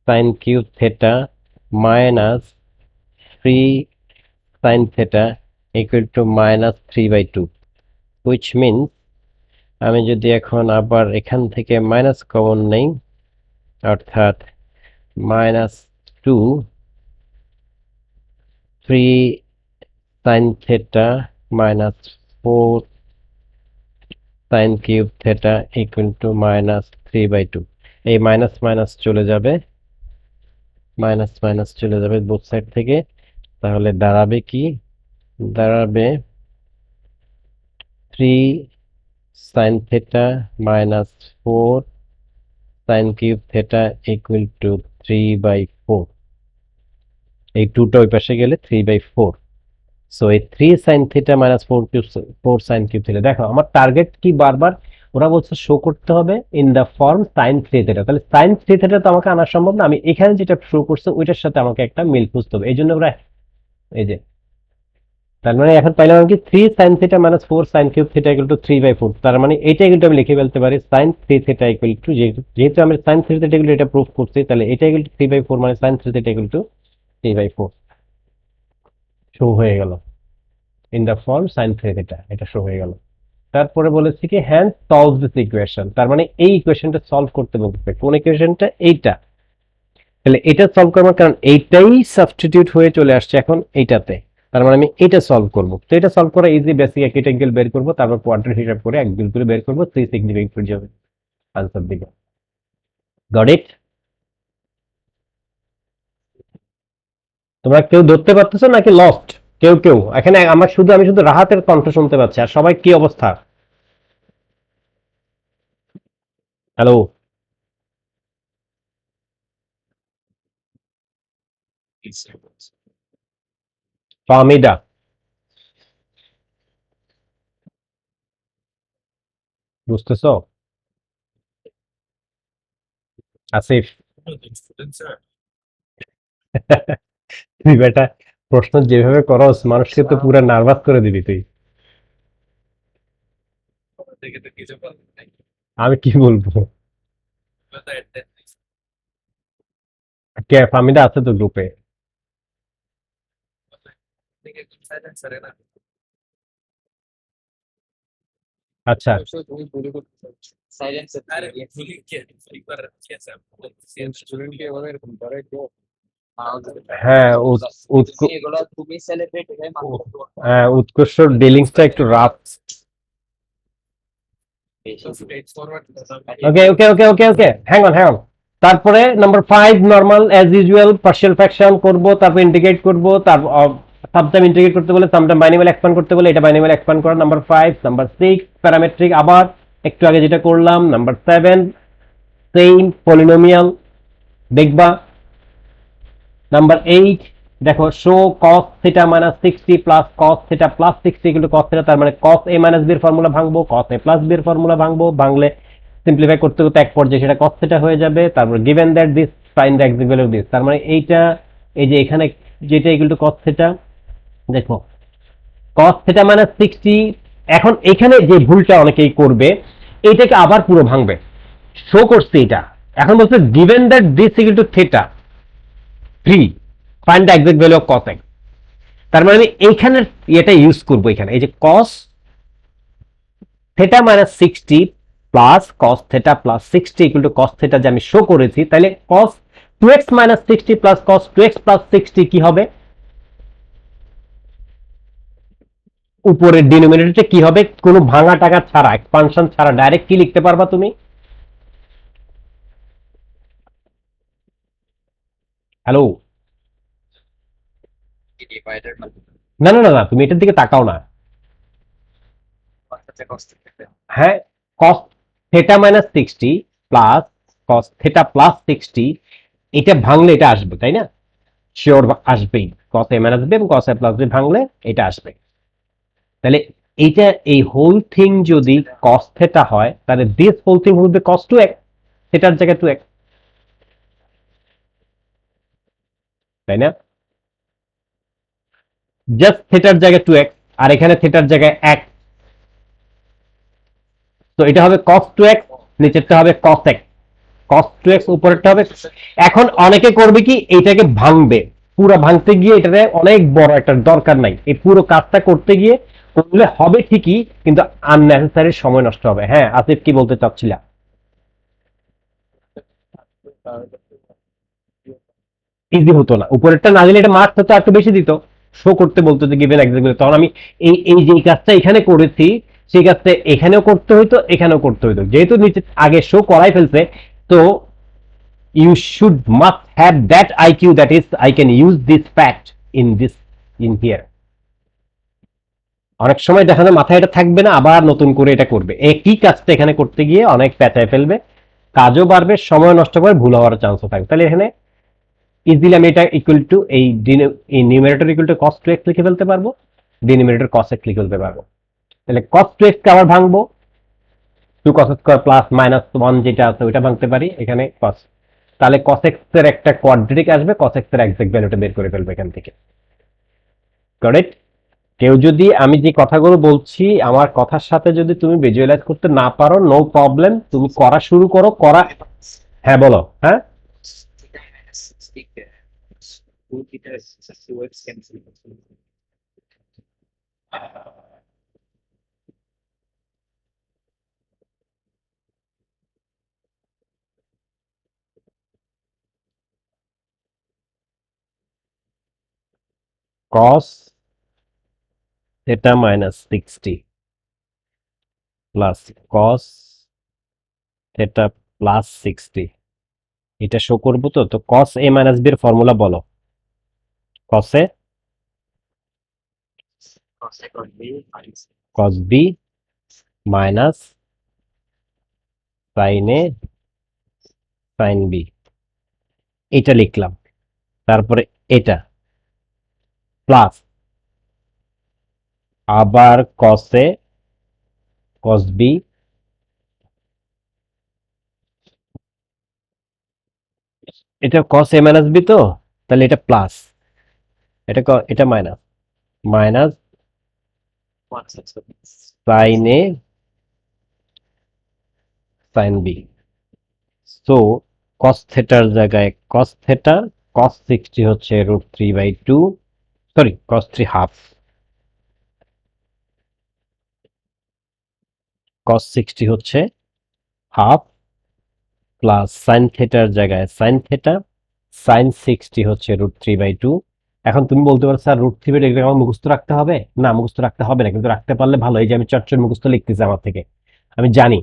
sin cube theta minus 3 sin theta equal to minus 3/2, which means আমি যদি এখন আবার এখান থেকে মাইনাস কমন নেই অর্থাৎ minus 2 3 sin theta minus 4 sin cube theta equal to minus 3/2। এই মাইনাস মাইনাস চলে যাবে, মাইনাস মাইনাস চলে যাবে বোথ সাইড থেকে। তাহলে দাঁড়াবে কি, দাঁড়াবে 3 sin theta minus 4 sin cube theta equal to 3/4। এই 2টা ওই পাশে গেলে 3/4। সো এই 3 sin theta minus 4 sin cube theta। দেখো আমার টার্গেট কি, বারবার ওরা বলছে শো করতে হবে in the form sin 3 theta। তাহলে sin 3 theta তো আমাকে আনা সম্ভব না, আমি এখানে যেটা শো করছে ওইটার সাথে আমাকে একটা মিল খুঁজতে হবে। এই জন্য ওরা এই যে, তার মানে এখন পাইলাম আমি কি 3 sin theta minus 4 sin cube theta equal to 3/4। তার মানে এইটা কিন্তু আমি লিখে ফেলতে পারি sin 3 theta equal to, যেহেতু আমি sin 3 theta equal to এটা প্রুফ করছি, তাহলে এটা equal to 3/4 মানে sin 3 theta equal to 3/4 show হয়ে গেল in the form sin 3 theta, এটা শো হয়ে গেল। তারপরে বলেছি কি হ্যান্ড সলভ দিস ইকুয়েশন, তার মানে এই ইকুয়েশনটা সলভ করতে বলতে, কোন ইকুয়েশনটা, এইটা। তাহলে এটা সলভ করবো কারণ এইটাই সাবস্টিটিউট হয়ে চলে আসছে এখন এইটাতে, তার মানে আমি এটা সলভ করবো। তো এটা সলভ করা ইজি, বেসিক একট অ্যাঙ্গেল বের করবো, তারপর কোয়াড্রেন্ট হিসাব করে অ্যাঙ্গেল করে বের করবো, 360 হয়ে যাবে আনসার দিকে। Got it? তোমরা কেউ ধরতে পারতেছো নাকি লস্ট? কেউ কেউ এখানে আমি শুধু রাহাতের কণ্ঠ শুনতে পাচ্ছি, আর সবাই কি অবস্থা? হ্যালো ফাহমিদা, বুঝতেছো? আসিফ তুই বেটা প্রশ্ন যেভাবে করস মানুষকে তো পুরো নার্ভাস করে দিবি তুই। আমি কি বলবো? কে ফাহমিদা আছে তো গ্রুপে? আচ্ছা সাইলেন্স আরে ভুলি কে একবার খেয়েছে স্টুডেন্ট কে এভাবে এরকম করে কেউ? হ্যাঁ এগুলো তুমি সেলিব্রেট হয়ে হ্যাঁ, উৎকর্ষ ডিলিংসটা একটু rough. Straightforward okay okay okay okay okay, hang on. তারপরে number 5 normal as usual partial fraction করব, তারপর ইন্টিগ্রেট করব, তারপর সামটাইম ইন্টিগ্রেট করতে বলে, সামটাইম বাইনোমিয়াল এক্সপ্যান্ড করতে বলে, এটা বাইনোমিয়াল এক্সপ্যান্ড করা নাম্বার 5। নাম্বার 6 প্যারামেট্রিক, আবার একটু আগে যেটা করলাম। নাম্বার 7 সেম পলিনোমিয়াল দেখবা। নাম্বার 8 দেখো show cos theta minus 60 plus cos theta plus 60 equal to cos theta, তার মানে cos a মাইনাস b এর ফর্মুলা ভাঙবো, cos a প্লাস b এর ফর্মুলা ভাঙবো, ভাঙলে সিম্পলিফাই করতে করতে এক পর্যায়ে সেটা cos থিটা হয়ে যাবে। তারপর given that this find the exact value of this, তার মানে এইটা এই যে এখানে যেটা ইকুয়াল টু cos থিটা, দেখো cos থিটা মাইনাস 60। এখন এখানে যে ভুলটা অনেকেই করবে, এইটাকে আবার পুরো ভাঙবে। শো করছে এটা, এখন বলছে given that this equal two theta 3 find the exact value of cos x, তার মানে আমি এইখানে এটা ইউজ করব। এখানে এই যে cos theta minus 60 plus cos theta plus 60 equal to cos theta যে আমি শো করেছি, তাহলে cos 2x minus 60 plus cos 2x plus 60 কি হবে? উপরের ডিনোমিনেটরটা কি হবে? কোনো ভাঙা টাকা ছাড়া, এক্সপানশন ছাড়া ডাইরেক্ট কি লিখতে পারবা তুমি? হ্যালো, ডিভাইডার না না না না, তুমি এটার দিকে তাকাও না। মানে কষ্ট করতে হ্যাঁ, cos theta minus 60 plus cos theta plus 60, এটা ভাঙলে এটা আসবে, তাই না? শিওর আসবেই, cos a মাইনাস b এবং cos a প্লাস b ভাঙলে এটা আসবে। তাহলে এইটা এই হোল থিং যদি cos থিটা হয়, তাহলে this whole thing will be cos 2x, থিটার জায়গায় 2x, তাই না? জাস্ট থিটার জায়গায় 2x, আর এখানে থিটার জায়গায় 1, তো এটা হবে cos 2x, নিচেরটা হবে cos x, cos 2x উপরেরটা হবে। এখন অনেকে করবে কি, এইটাকে ভাঙবে, পুরো ভাঙতে গিয়ে এটাতে অনেক বড় একটা দরকার নাই, এই পুরো কাজটা করতে গিয়ে করলে হবে ঠিকই, কিন্তু আননেসেসারি সময় নষ্ট হবে। হ্যাঁ আসিফ, কি বলতে চাচ্ছিলা? ইজি হতো না, উপরেরটা না দিলে এটা মার্কস হতো একটু বেশি দিত, শো করতে বলতো যে গিভেন এক্সাম্পল। তখন আমি এই এই যে কাজটা এখানে করেছি, সেই কাজটা এখানেও করতে হইতো, এখানেও করতে হইতো, যেহেতু নিচে আগে শো করাই ফেলছে, তো you should must have that IQ, that is I can use this fact in this in here. অনেক সময় দেখা যায় মাথায় এটা থাকবে না, আবার নতুন করে এটা করবে, একই কাজটা এখানে করতে গিয়ে অনেক পেঁচায় ফেলবে, কাজও বাড়বে, সময় নষ্ট করে ভুল হওয়ার চান্সও থাকবে। তাহলে এখানে ইজিলি আমি এটা ইকুয়াল টু এই numerator equal to cos 2x লিখে ফেলতে পারবো, ডিনোমিনেটর cos x লিখে ফেলতে পারবো। তাহলে cos 2x কে আবার ভাঙবো, 2 cos স্কয়ার প্লাস মাইনাস 1 যেটা আছে ওইটা ভাঙতে পারি এখানে cos, তাহলে cos x এর একটা কোয়াড্রেটিক আসবে, cos x এর এক্সাক্ট ভ্যালুটা বের করে ফেলবো এখান থেকে। কারেক্ট? কেউ যদি আমি যে কথাগুলো বলছি আমার কথার সাথে যদি তুমি ভিজুয়ালাইজ করতে না পারো, নো প্রবলেম, তুমি করা শুরু করো, করা। হ্যাঁ বলো। হ্যাঁ, cos theta minus 60 plus cos theta plus 60, এটা শো করবো। তো তো cos a minus b এর ফর্মুলা বলো। cos a cos b minus sin a sin b, এটা লিখলাম। তারপরে এটা প্লাস আবার cos a cos b, এটা cos a minus b, তো তাহলে এটা প্লাস, এটা minus, minus sin a sin b। So cos থেটার জায়গায় cos থেটা, cos 60 হচ্ছে √3/2, সরি cos 3 হাফ, cos 60 হচ্ছে হাফ প্লাস সাইন থেটার জায়গায় সাইন থেটা, সাইন 60 হচ্ছে √3/2। এখন তুমি বলতে পারো স্যার √3/2 এগুলো আমার মুখস্থ রাখতে হবে? না, মুখস্থ রাখতে হবে না, কিন্তু রাখতে পারলে ভালো। এই যে আমি চটচট মুখস্থ লিখতেছি আমার থেকে, আমি জানি,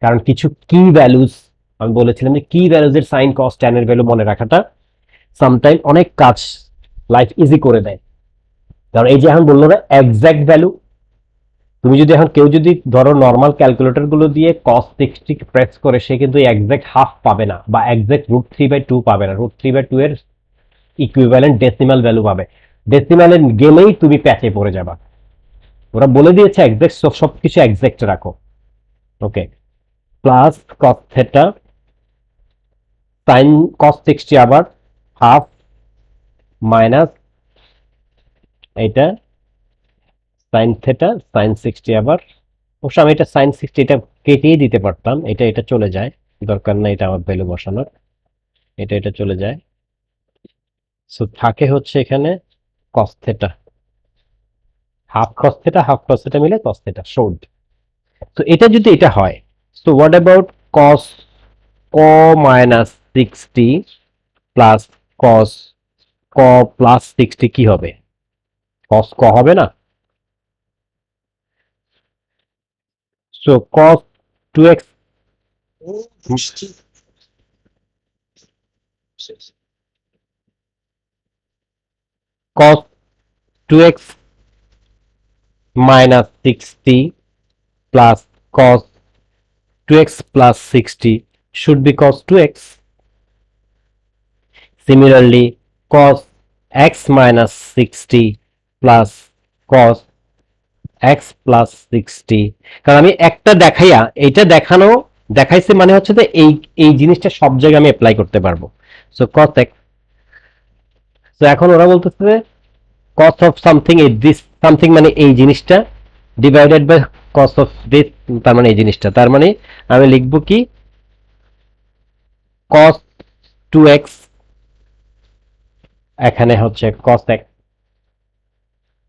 কারণ কিছু কি ভ্যালুজ আমি বলেছিলাম যে কি ভ্যালুজের সাইন কস ট্যান এর ভ্যালু মনে রাখাটা সামটাইম অনেক কাজ লাইফ ইজি করে দেয়। কারণ এই যে এখন বললো না এক্সাক্ট ভ্যালু, তুমি যদি এখন কেউ যদি ধরো নর্মাল ক্যালকুলেটর গুলো দিয়ে কস 60 প্রেস করে, সে কিন্তু এক্সাক্ট হাফ পাবে না বা এক্সাক্ট √3/2 পাবে না। √3/2 এর ইকুইভ্যালেন্ট ডেসিমাল ভ্যালু পাবে। ডেসিমালে গেলেই তুমি প্যাচে পড়ে যাবা। ওরা বলে দিয়েছে এক্সাক্ট, সবকিছু এক্সাক্ট রাখো। Okay, plus cos theta, sine cos 60 আবার হাফ, মাইনাস এটা সাইন থেটা, সাইন 60 আবার। অবশ্য আমি এটা সাইন 60 এটা কেটেই দিতে পারতাম, এটা এটা চলে যায়, দরকার নাই এটা আমার ভ্যালু বসানোর, এটা এটা চলে যায়। সো থাকে হচ্ছে এখানে cos theta, half cos theta, half cos theta মিলে কস থেটা শোড। তো এটা যদি এটা হয়, সো হোয়াট অ্যাবাউট কস ক মাইনাস 60 প্লাস কস ক প্লাস 60 কি হবে? কস ক হবে না? So cos 2x cos 2x minus 60 plus cos 2x plus 60 should be cos 2x. Similarly, cos x minus 60 plus cos x plus 60, কারণ আমি একটা দেখাইয়া এইটা দেখাইছে মানে হচ্ছে যে এই এই জিনিসটা সব জায়গায় আমি অ্যাপ্লাই করতে পারবো। সো cos x, তো এখন ওরা বলতেছে যে cos of something is this something মানে এই জিনিসটা divided by cos of this, তার মানে এই জিনিসটা, তার মানে আমি লিখব কি cos 2x এখানে হচ্ছে cos x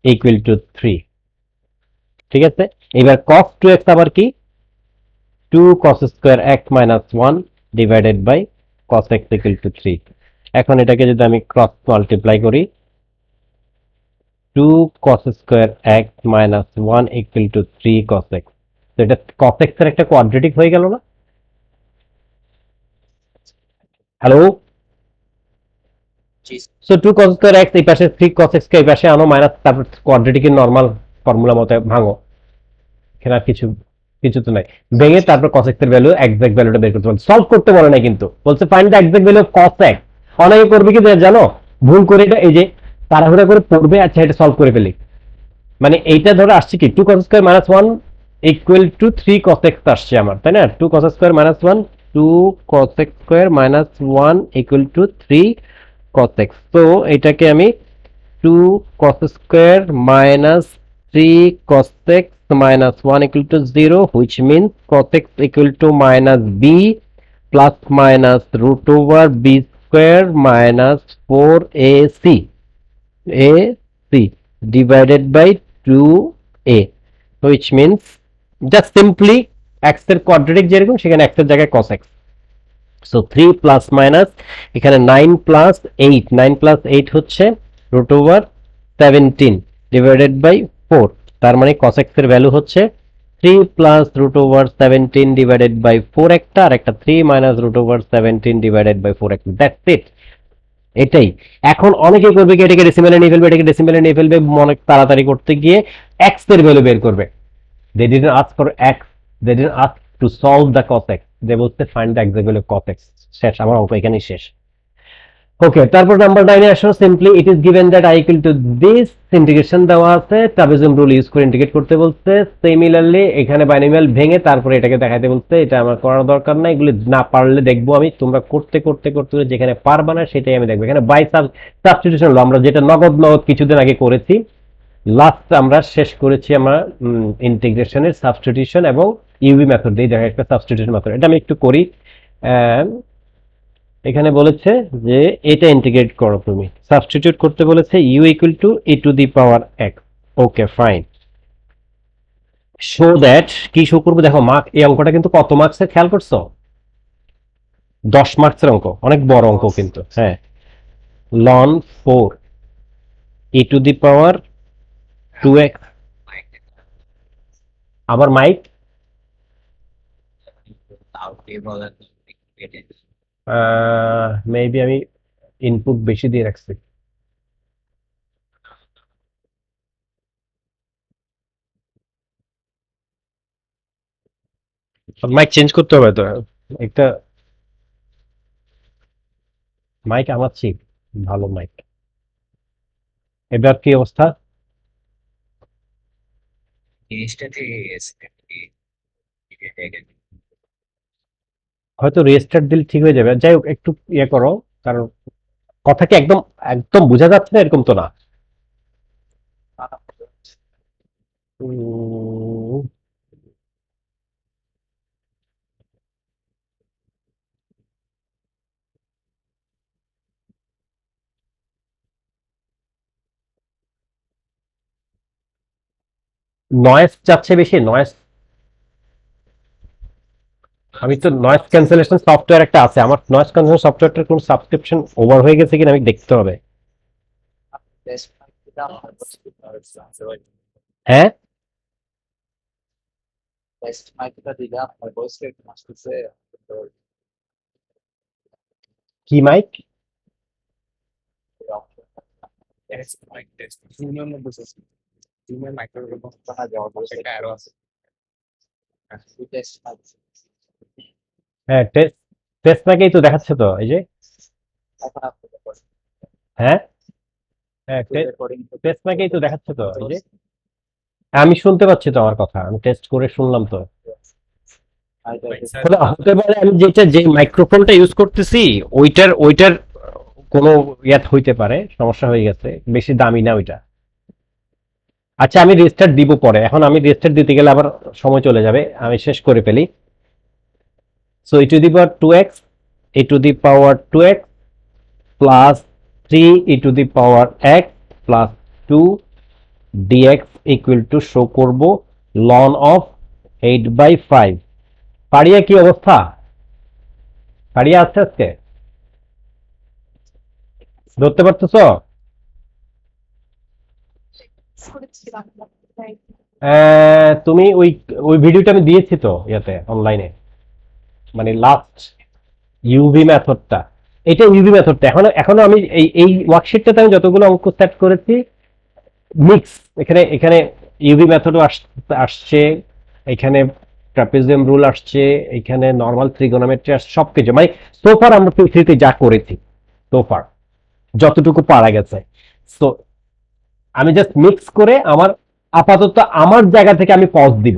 ইকুয়াল টু 3। ঠিক আছে, এবার cos 2x আবার কি 2 cos square x minus 1 divided by cos x equal to 3। এখন এটাকে যদি আমি ক্রস মাল্টিপ্লাই করি 2 cos square x minus 1 equal to 3 cos x, তো এটা cos x এর একটা কোয়াড্রেটিক হয়ে গেল না? হ্যালো, জি সো 2 cos স্কয়ার x এই পাশে 3 cos x কে এই পাশে আনো, মাইনাস, তারপর কোয়াড্রেটিকের নরমাল ফর্মুলা মতে ভাঙো। এখানে আর কিছু কিছু তো নাই, ভেঙে তারপর cos x এর ভ্যালু এক্সাক্ট ভ্যালুটা বের করতে বলছে। সলভ করতে বলে না কিন্তু, বলছে find the exact value of cos x। অনেকে করবে কি জানো, ভুল করে এটা এই যে তাড়াহুড়া করে পড়বে, আচ্ছা এটা সলভ করে ফেলি, মানে এইটা ধরে আসছে কি 2 cos square minus 1 equal to 3 cos x আসছে আমার, তাই না? 2 cos square minus 1, 2 cos x square minus 1 equal to 3 cos x। তো এটাকে আমি 2 cos square minus 3 cos x minus 1 equal to 0, which means cos x equal to minus b plus minus root over b square minus 4ac divided by 2a, which means just simply x এর quadratic যেরকম সেখানে x এর জায়গায় cos x। So 3 plus minus এখানে 9 plus 8, 9 plus 8 হচ্ছে root over 17 divided by 4, তার মানে cos x এর ভ্যালু হচ্ছে 3 plus root over 17 divided by 4 একটা, আর একটা 3 minus root over 17 divided by 4 একটা, দ্যাটস ইট। এটাই। এখন অনেকে করবে কি এটাকে ডেসিমেলে নিয়ে ফেলবে, এটাকে ডেসিমেলে নিয়ে ফেলবে, অনেক তাড়াতাড়ি করতে গিয়ে x এর ভ্যালু বের করবে। they didn't ask for x, they didn't ask to solve the cos x, they বলতে find the exact value of cos x। শেষ, আমার অঙ্ক এখানেই শেষ। ওকে, তারপর নাম্বার 9 এ আসো। Simply it is given that i equal to this, integration দেওয়া আছে, ট্রাপিজিয়াম রুল ইউজ করে ইন্টিগ্রেট করতে বলছে। সিমিলারলি এখানে বাইনোমিয়াল ভেঙে তারপরে এটাকে দেখাতে বলছে, এটা আমার করার দরকার নাই, এগুলো না পারলে দেখবো আমি, তোমরা করতে করতে করতে যেখানে পারবা না সেটাই আমি দেখবো। এখানে বাই সাবস্টিটিউশন ল, আমরা যেটা নগদ নগদ কিছুদিন আগে করেছি, লাস্ট আমরা শেষ করেছি আমরা ইন্টিগ্রেশনের সাবস্টিটিউশন এবং ইউভি মেথড দিয়ে দেখা একটা সাবস্টিটিউশন মেথড। এটা আমি একটু করি। এখানে বলেছে যে এটা ইন্টিগ্রেট করো, তুমি সাবস্টিটিউট করতে বলেছে u equal to a to the power x. Okay fine, show that কি শো করবো দেখো মার্ক, এই অঙ্কটা কিন্তু কত মার্কসের খেয়াল করছো? 10 মার্কসের অঙ্ক, অনেক বড় অঙ্ক কিন্তু। হ্যাঁ, ln 4 e to the power 2x, আবার মাইক তাও টেবল কেটে মেবি আমি ইনপুট বেশি দিয়ে রাখছি। মাইক চেঞ্জ করতে হবে তো একটা, মাইক আমার ঠিক ভালো মাইক। এবার কি অবস্থা? জিনিসটা থেকে গেছে হয়তো রেজিস্টার দিলে ঠিক হয়ে যাবে। যাই হোক একটু ইয়ে করো, কারণ কথা কি একদম একদম বোঝা যাচ্ছে না এরকম তো না। নয়েজ যাচ্ছে বেশি, নয়েজ। আমি তো নয়েজ ক্যান্সেলেশন সফটওয়্যার একটা আছে আমার, নয়েজ ক্যান্সেলেশন সফটওয়্যারটার কোন সাবস্ক্রিপশন ওভার হয়ে গেছে কিনা আমি দেখতে হবে। টেস্ট দিলাম হ্যাঁ, টেস্ট মাইকটা দিলাম আর ভয়েস রেট আসতেছে কি মাইক? টেস্ট মাইক টেস্ট জুমের মধ্যে জুমের মাইক্রোফোন টাকা দেওয়া একটা অ্যারো আছে। টেস্ট মাইক হ্যাঁ, টেস্ট টেস্ট মাইকেই তো দেখাচ্ছে তো, এই যে। এখন আপনি হ্যাঁ হ্যাঁ, রেকর্ডিং টেস্ট মাইকেই তো দেখাচ্ছে তো, এই যে। আমি শুনতে পাচ্ছি তো আমার কথা, আমি টেস্ট করে শুনলাম তো। হতে পারে আমি যে মাইক্রোফোনটা ইউজ করতেছি ওইটার কোনো ইয়াত হইতে পারে, সমস্যা হয়ে গেছে, বেশি দামি না ওইটা। আচ্ছা আমি রেজিস্টার দিব পরে, এখন আমি রেজিস্টার দিতে গেলে আবার সময় চলে যাবে, আমি শেষ করে ফেলি। So e to the power 2x e to the power 2x plus 3 e to the power x plus 2 dx equal to show করব লন অফ 8/5। পারিয়া কি অবস্থা? পারিয়া আছে আজকে? ধরতে পারতেছ? তুমি ওই ওই ভিডিওটা আমি দিয়েছি তো ইয়াতে অনলাইনে, মানে লাস্ট ইউভি মেথডটা। এটা ইউভি মেথডটা এখনো আমি এই ওয়ার্কশিটটাতে আমি যতগুলো অঙ্ক সেট করেছি মিক্স, এখানে এখানে ইউভি মেথডও আসছে, এখানে ট্রাপিজিয়াম রুল আসছে, এখানে নর্মাল ত্রিগোনোমেট্রি আসছে, সবকিছু মানে সোফার আমরা পৃথিবীতে যা করেছি সোফার যতটুকু পারা গেছে। সো আমি জাস্ট মিক্স করে আমার আপাতত আমার জায়গা থেকে আমি পজ দিব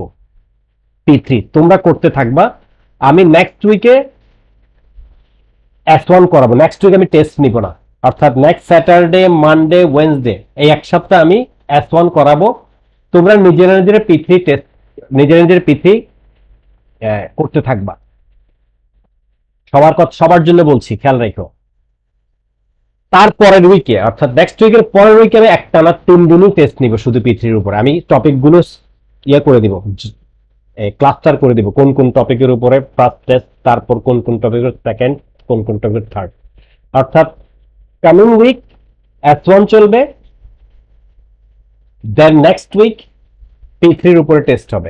P3, তোমরা করতে থাকবা। আমি নেক্সট উইকে S1 করাবো, নেক্সট উইক আমি টেস্ট নিব না, অর্থাৎ নেক্সট স্যাটারডে মানডে ওয়েনসডে এই এক সপ্তাহ আমি S1 করাবো। তোমরা নিজেরা নিজেরা P3 টেস্ট, নিজেরা নিজেরা P3 করতে থাকবা। সবার কথা সবার জন্য বলছি, খেয়াল রাখো। তারপরের উইকে অর্থাৎ নেক্সট উইকের পরের উইকে আমি একটানা 3 দিনই টেস্ট নিব শুধু P3 উপরে। আমি টপিকগুলো ইয়ে করে দিব, ক্লাস্টার করে দিব, কোন কোন টপিকের উপরে ফার্স্ট টেস্ট, তারপর কোন কোন টপিকের সেকেন্ড, কোন কোন টপিকের থার্ড। অর্থাৎ কামিং উইক S1 চলবে, দেন নেক্সট উইক P3 উপরে টেস্ট হবে।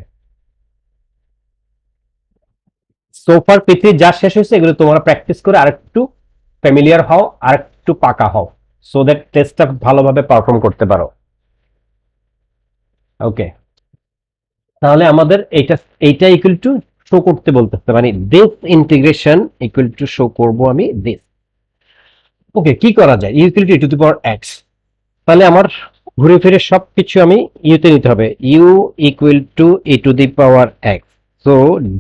সোফার P3 যা শেষ হয়েছে এগুলো তোমরা প্র্যাকটিস করে আরেকটু ফ্যামিলিয়ার হও, আরেকটু পাকা হও, সো দ্যাট টেস্টটা ভালোভাবে পারফর্ম করতে পারো। ওকে, তাহলে আমাদের এইটা ইকুয়াল টু শো করতে বলতেছে, মানে this integration equal to show করব আমি দিস। ওকে, কি করা যায়? Equal to two the power x। তাহলে আমার ঘুরে ফিরে সবকিছু আমি ইউতে নিতে হবে, u equal to e to the power x। So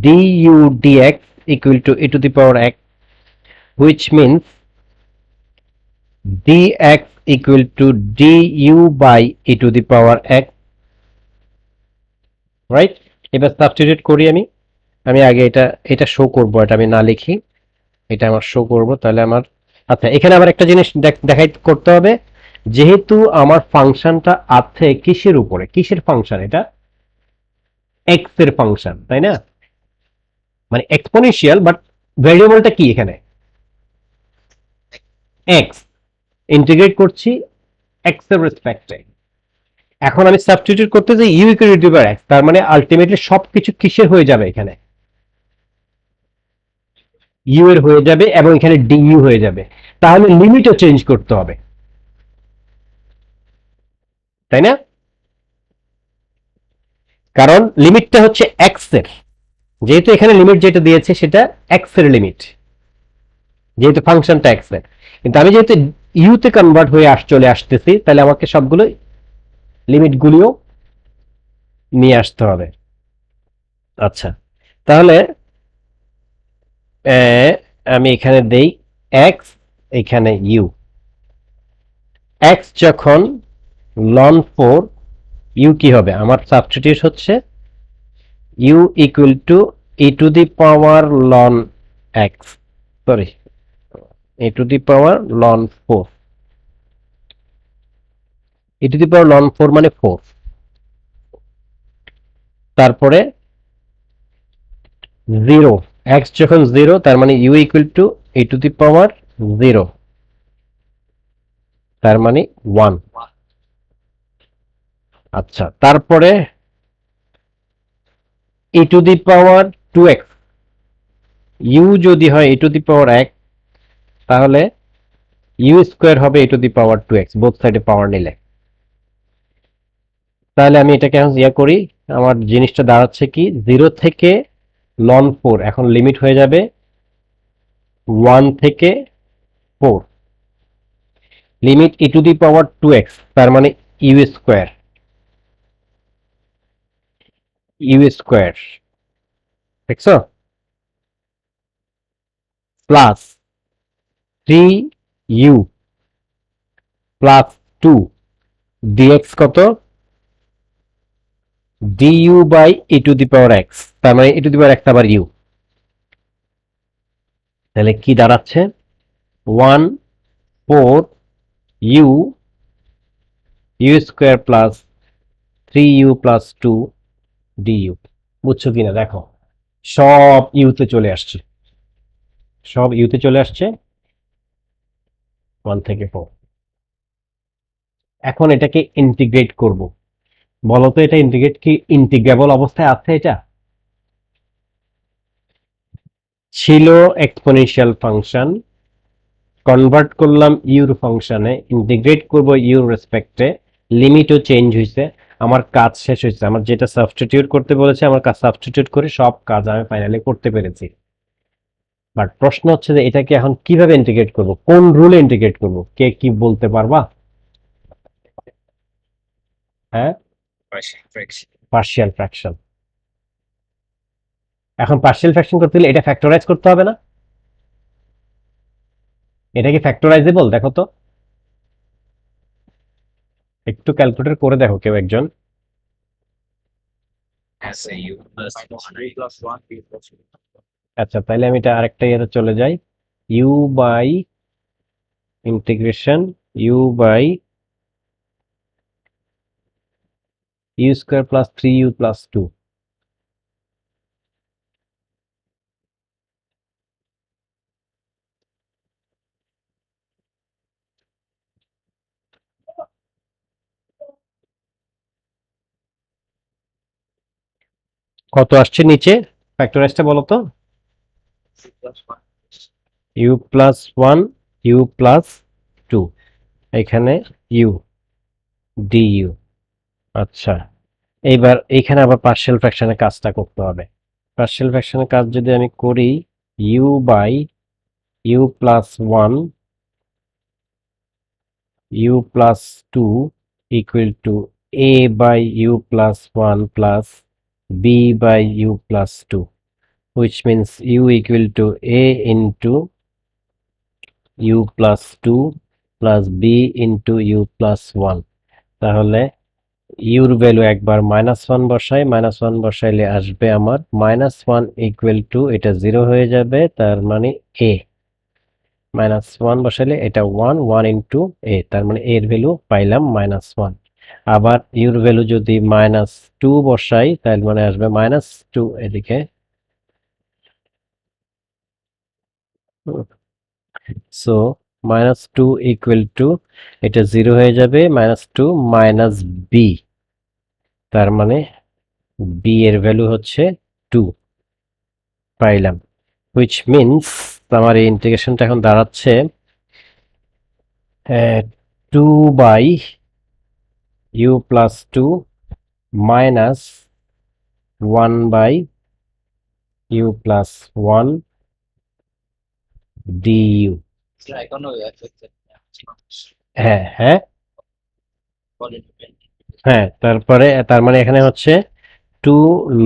du dx equal to e to the power x, which means dx equal to du by e to the power x, right? এবার substitute করি আমি। আমি আগে এটা show করব, এটা আমি না লিখি, এটা আমার শো করব। তাহলে আমার আচ্ছা এখানে আবার একটা জিনিস দেখাই করতে হবে, যেহেতু আমার ফাংশনটা আছে কিসের উপরে, কিসের ফাংশন এটা? এক্স এর ফাংশন, তাই না? মানে এক্সপোনেনশিয়াল, বাট ভেরিয়েবলটা কি এখানে? এক্স। ইন্টিগ্রেট করছি এক্স এর রেসপেক্টে। এখন আমি সাবস্টিটিউট করতে যাই ইউ ইকুয়াল টু এক্স, তার মানে আলটিমেটলি সবকিছু কিসের হয়ে যাবে? এখানে ইউ এর হয়ে যাবে এবং এখানে ডি ইউ হয়ে যাবে। তাহলে লিমিটও চেঞ্জ করতে হবে, তাই না? কারণ লিমিটটা হচ্ছে এক্স এর, যেহেতু এখানে লিমিট যেটা দিয়েছে সেটা এক্স এর লিমিট, যেহেতু ফাংশনটা এক্স এর। কিন্তু আমি যেহেতু ইউ তে কনভার্ট হয়ে চলে আসতেছি, তাহলে আমাকে সবগুলো লিমিট গুলিও নিয়ে আসতে হবে। আচ্ছা, তাহলে আমি এখানে দেই এক্স, এখানে ইউ। এক্স যখন লন 4, ইউ কি হবে? আমার সাবস্টিটিউট হচ্ছে u equal to e to the power ln x, sorry, e to the power ln 4। E to the power ln 4 মানে 4। তারপরে 0, এক্স যখন 0, তার মানে u equal to e to the power 0, তার মানে 1। আচ্ছা, তারপরে ই to the power 2x, you যদি হয় ই টু দি পাওয়ার 1, তাহলে ইউ স্কোয়ার হবে ই to the power 2x, both সাইডে পাওয়ার নিলে। তাহলে আমি এটাকে এখন ইয়া করি, আমার জিনিসটা দাঁড়াচ্ছে কি, 0 থেকে লন 4 এখন লিমিট হয়ে যাবে 1 থেকে 4, limit E to the power 2x, তার মানে ইউ স্কোয়ার, ইউ স্কোয়ার, দেখছো? প্লাস 3u প্লাস 2 dx কত? du by e to the power x, তার মানে e to the power x আবার u। তাহলে কি দাঁড়াচ্ছে? 1 4 u u square plus 3u plus 2 du। বুঝছো কিনা দেখো, সব ইউতে চলে আসছে, সব ইউতে চলে আসছে 1 থেকে 4। এখন এটাকে ইন্টিগ্রেট করব। বলতো এটা ইন্টিগ্রেট কি ইন্টিগ্রেবল অবস্থায় আছে? এটা ছিল এক্সপোনেনশিয়াল ফাংশন, কনভার্ট করলাম ইউর ফাংশনে, ইন্টিগ্রেট করব ইউর রেসপেক্টে, লিমিটও চেঞ্জ হয়েছে, আমার কাজ শেষ হয়েছে। আমার যেটা সাবস্টিটিউট করতে বলেছে, আমার কাজ সাবস্টিটিউট করে সব কাজ আমি ফাইনালি করতে পেরেছি। বাট প্রশ্ন হচ্ছে যে এটাকে এখন কিভাবে ইন্টিগ্রেট করব, কোন রুলে ইন্টিগ্রেট করব? কে কি বলতে পারবা? হ্যাঁ, পার্শিয়াল ফ্র্যাকশন। এখন পার্শিয়াল ফ্র্যাকশন করতে হলে এটা ফ্যাক্টরাইজ করতে হবে না? এটা কি ফ্যাক্টরাইজেবল দেখো তো, একটু ক্যালকুলেটর করে দেখো কেউ একজন। as a u plus 3 plus 1 b plus 2. আচ্ছা, তাহলে আমি এটা আরেকটা ইয়েতে চলে যাই, u by integration u by u square plus 3u plus 2। কত আসছে নিচে? ফ্যাক্টরাইজটা বলো তো। c plus 1 u plus 1 u plus 2, এখানে ইউ ডিইউ। আচ্ছা, এইবার এইখানে আবার পার্শিয়াল ফ্র্যাকশনের কাজটা করতে হবে। পার্শিয়াল ফ্র্যাকশনের কাজ যদি আমি করি, u by u plus 1 u plus 2 equal to a by u plus 1 plus b by u plus 2, which means u equal to a into u plus 2 plus b into u plus 1। তাহলে your value একবার -1 বসাই, -1 বসাইলে আসবে আমার -1 equal to, এটা 0 হয়ে যাবে, তার মানে a, -1 বসাইলে এটা 1 ইন্টু এ, তার মানে এর ভ্যালু পাইলাম -1। আবার ইউর ভ্যালু যদি -2 বসাই তাহলে মানে আসবে -2 এদিকে। সো -2 ইকুয়াল টু এটা 0 হয়ে যাবে, -2 বি, তার মানে বি এর ভ্যালু হচ্ছে 2 পাইলাম। হুইচ মিনস আমার এই ইন্টিগ্রেশনটা এখন দাঁড়াচ্ছে 2 by u plus 2 minus 1 by u plus 1 du. এখনো হ্যাঁ হ্যাঁ বলেন হ্যাঁ, তারপরে তার মানে এখানে হচ্ছে 2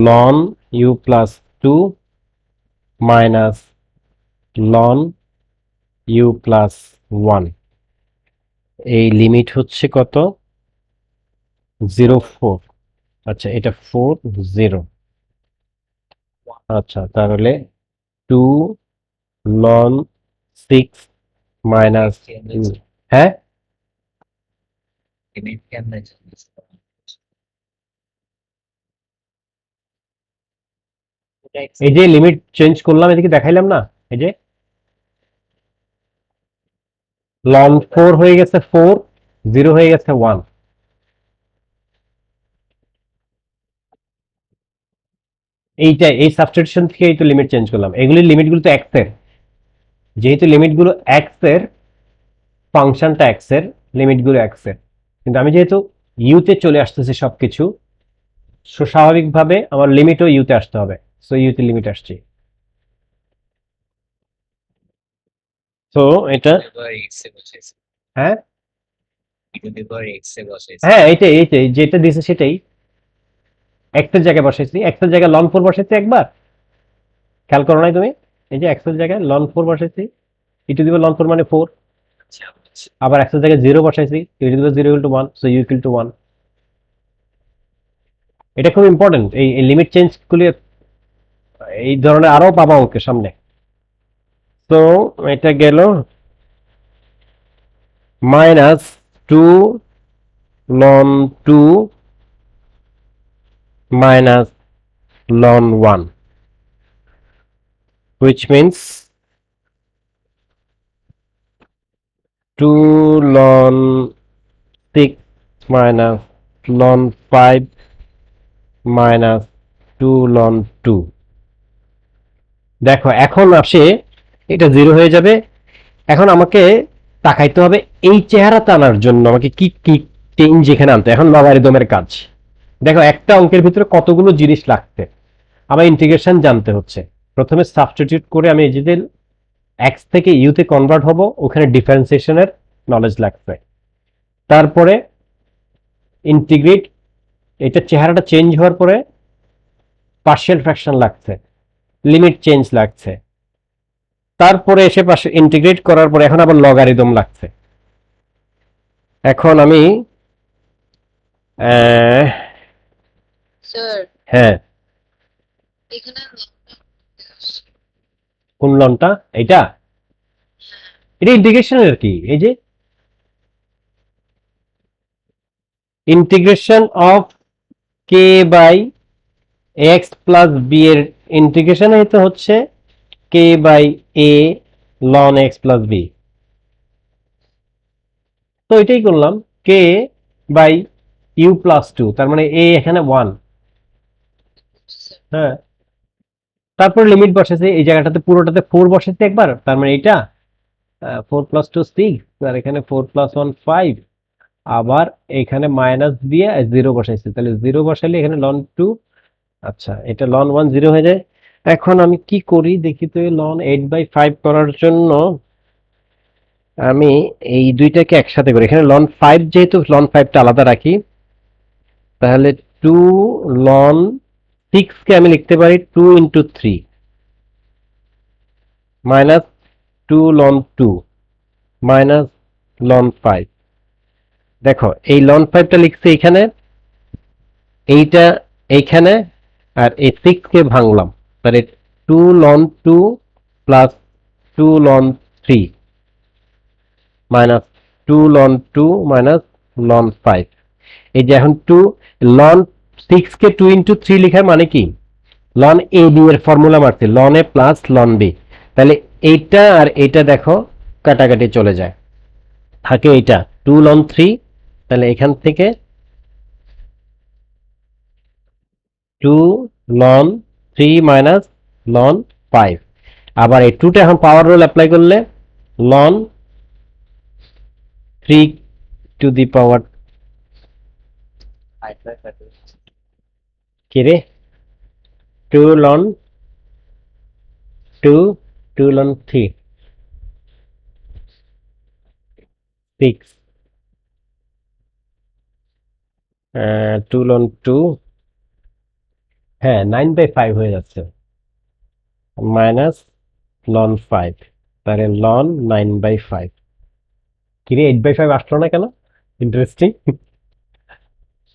ln u plus 2 minus ln u plus 1, এই লিমিট হচ্ছে কত? 0 4। আচ্ছা এটা 4 0। আচ্ছা তাহলে 2 লন 6 মাইনাস, হ্যাঁ লিমিট কেমনে এই যে লিমিট চেঞ্জ করলাম এদিকে দেখাইলাম না, এই যে লন 4 হয়ে গেছে 4, 0 হয়ে গেছে 1। এইটা এই সাবস্টিটিউশন থেকে এই তো লিমিট চেঞ্জ করলাম, এগুলির লিমিটগুলো তো এক্স এর, যেহেতু লিমিটগুলো এক্স এর, ফাংশনটা এক্স এর, লিমিটগুলো এক্স এর, কিন্তু আমি যেহেতু ইউতে চলে আসতেছি সবকিছু, স্বাভাবিকভাবে আমার লিমিটও ইউতে আসতে হবে, সো ইউতে লিমিট আসছে। তো এটা হ্যাঁ হ্যাঁ এইটাই এইটাই যেটা দিছে সেটাই, এক্স এর জায়গায় বসাইছি, এক্স এর জায়গায় লন 4 বসাইছি একবার, খেয়াল করো নাই তুমি? এই যে এক্স এর জায়গায় লন 4 বসাইছি, ইটু দিবে লন 4 মানে 4, আবার এক্স এর জায়গায় 0 বসাইছি, ইটু দিবে 0 equal to 1, so u equal to 1। এটা খুব ইম্পর্টেন্ট, এই লিমিট চেঞ্জ গুলি এই ধরনের আরো পাবা ওকে সামনে। তো এটা গেল -2 ln 2 minus ln 1, which means 2 ln 6 minus ln 5 minus 2 ln 2। দেখো এখন আসে এটা 0 হয়ে যাবে। এখন আমাকে তাকাইতে হবে এই চেহারাটা আনার জন্য আমাকে কি কি চেঞ্জ এখানে আনতে, এখন লগারিদমের কাজ। দেখো একটা অঙ্কের ভিতরে কতগুলো জিনিস লাগছে, আমার ইন্টিগ্রেশন জানতে হচ্ছে। প্রথমে সাবস্টিটিউট করে আমি এই যে এক্স থেকে ইউতে কনভার্ট হব, ওখানে ডিফারেন্সিয়েশনের নলেজ লাগছে। তারপরে ইন্টিগ্রেট, এটা চেহারাটা চেঞ্জ হওয়ার পরে পার্শিয়াল ফ্র্যাকশন লাগছে, লিমিট চেঞ্জ লাগছে, তারপরে এসে পাশে ইন্টিগ্রেট করার পরে এখন আবার লগারিদম লাগছে। এখন আমি স্যার হ্যাঁ এখানে কোন লনটা? এটা এটা ইন্টিগ্রেশনের কি, এই যে integration of k by x plus B এর ইন্টিগ্রেশন হইতে হচ্ছে k by a ln x plus b. তো এটাই করলাম, কে বাই ইউ প্লাস 2, তার মানে এ এখানে 1। হ্যাঁ, তারপর লিমিট বসেছে এই জায়গাটাতে, পুরোটাতে 4 বসেছে একবার, তার মানে এটা 4 + 2 6, আর এখানে 4 + 1 5, আবার এখানে মাইনাস দিয়ে 0 বসাইছে, তাহলে 0 বসাইলে এখানে লন 2, আচ্ছা এটা লন 1 0 হয়ে যায়। এখন আমি কি করি দেখি তো, লন 8/5 করার জন্য আমি এই দুইটাকে একসাথে করি, এখানে লন 5 যেহেতু লন 5টা আলাদা রাখি, তাহলে 2 লন 6 কে আমি লিখতে পারি 2 × 3 মাইনাস 2 লন 2 মাইনাস লন 5। দেখো এই লন 5টা লিখছি এখানে, এইটা এইখানে, আর এই 6 কে ভাঙলাম, তাহলে 2 ln 2 plus 2 ln 3 minus 2 ln 2 minus ln 5। এই যে এখন 2 লন 6 কে 2 ইনটু 3 লেখার মানে কি, লন এ বি এর ফর্মুলা মারছি, লন এ প্লাস লন বি। তাহলে এইটা আর এইটা দেখো কাটাকাটি চলে যায়, থাকে এইটা 2 লন 3। তাহলে এখান থেকে 2 লন 3 মাইনাস লন 5। আবার এই 2টা এখন পাওয়ার রুল অ্যাপ্লাই করলে ln 3 to the power I try that. কি রে, 2 লন 2 2 লন 3 6, 2 লন 2, হ্যাঁ 9/5 হয়ে যাচ্ছে, মাইনাস লন 5, তাহলে লন 9/5। কিরে 8/5 আসলো না কেন, ইন্টারেস্টিং।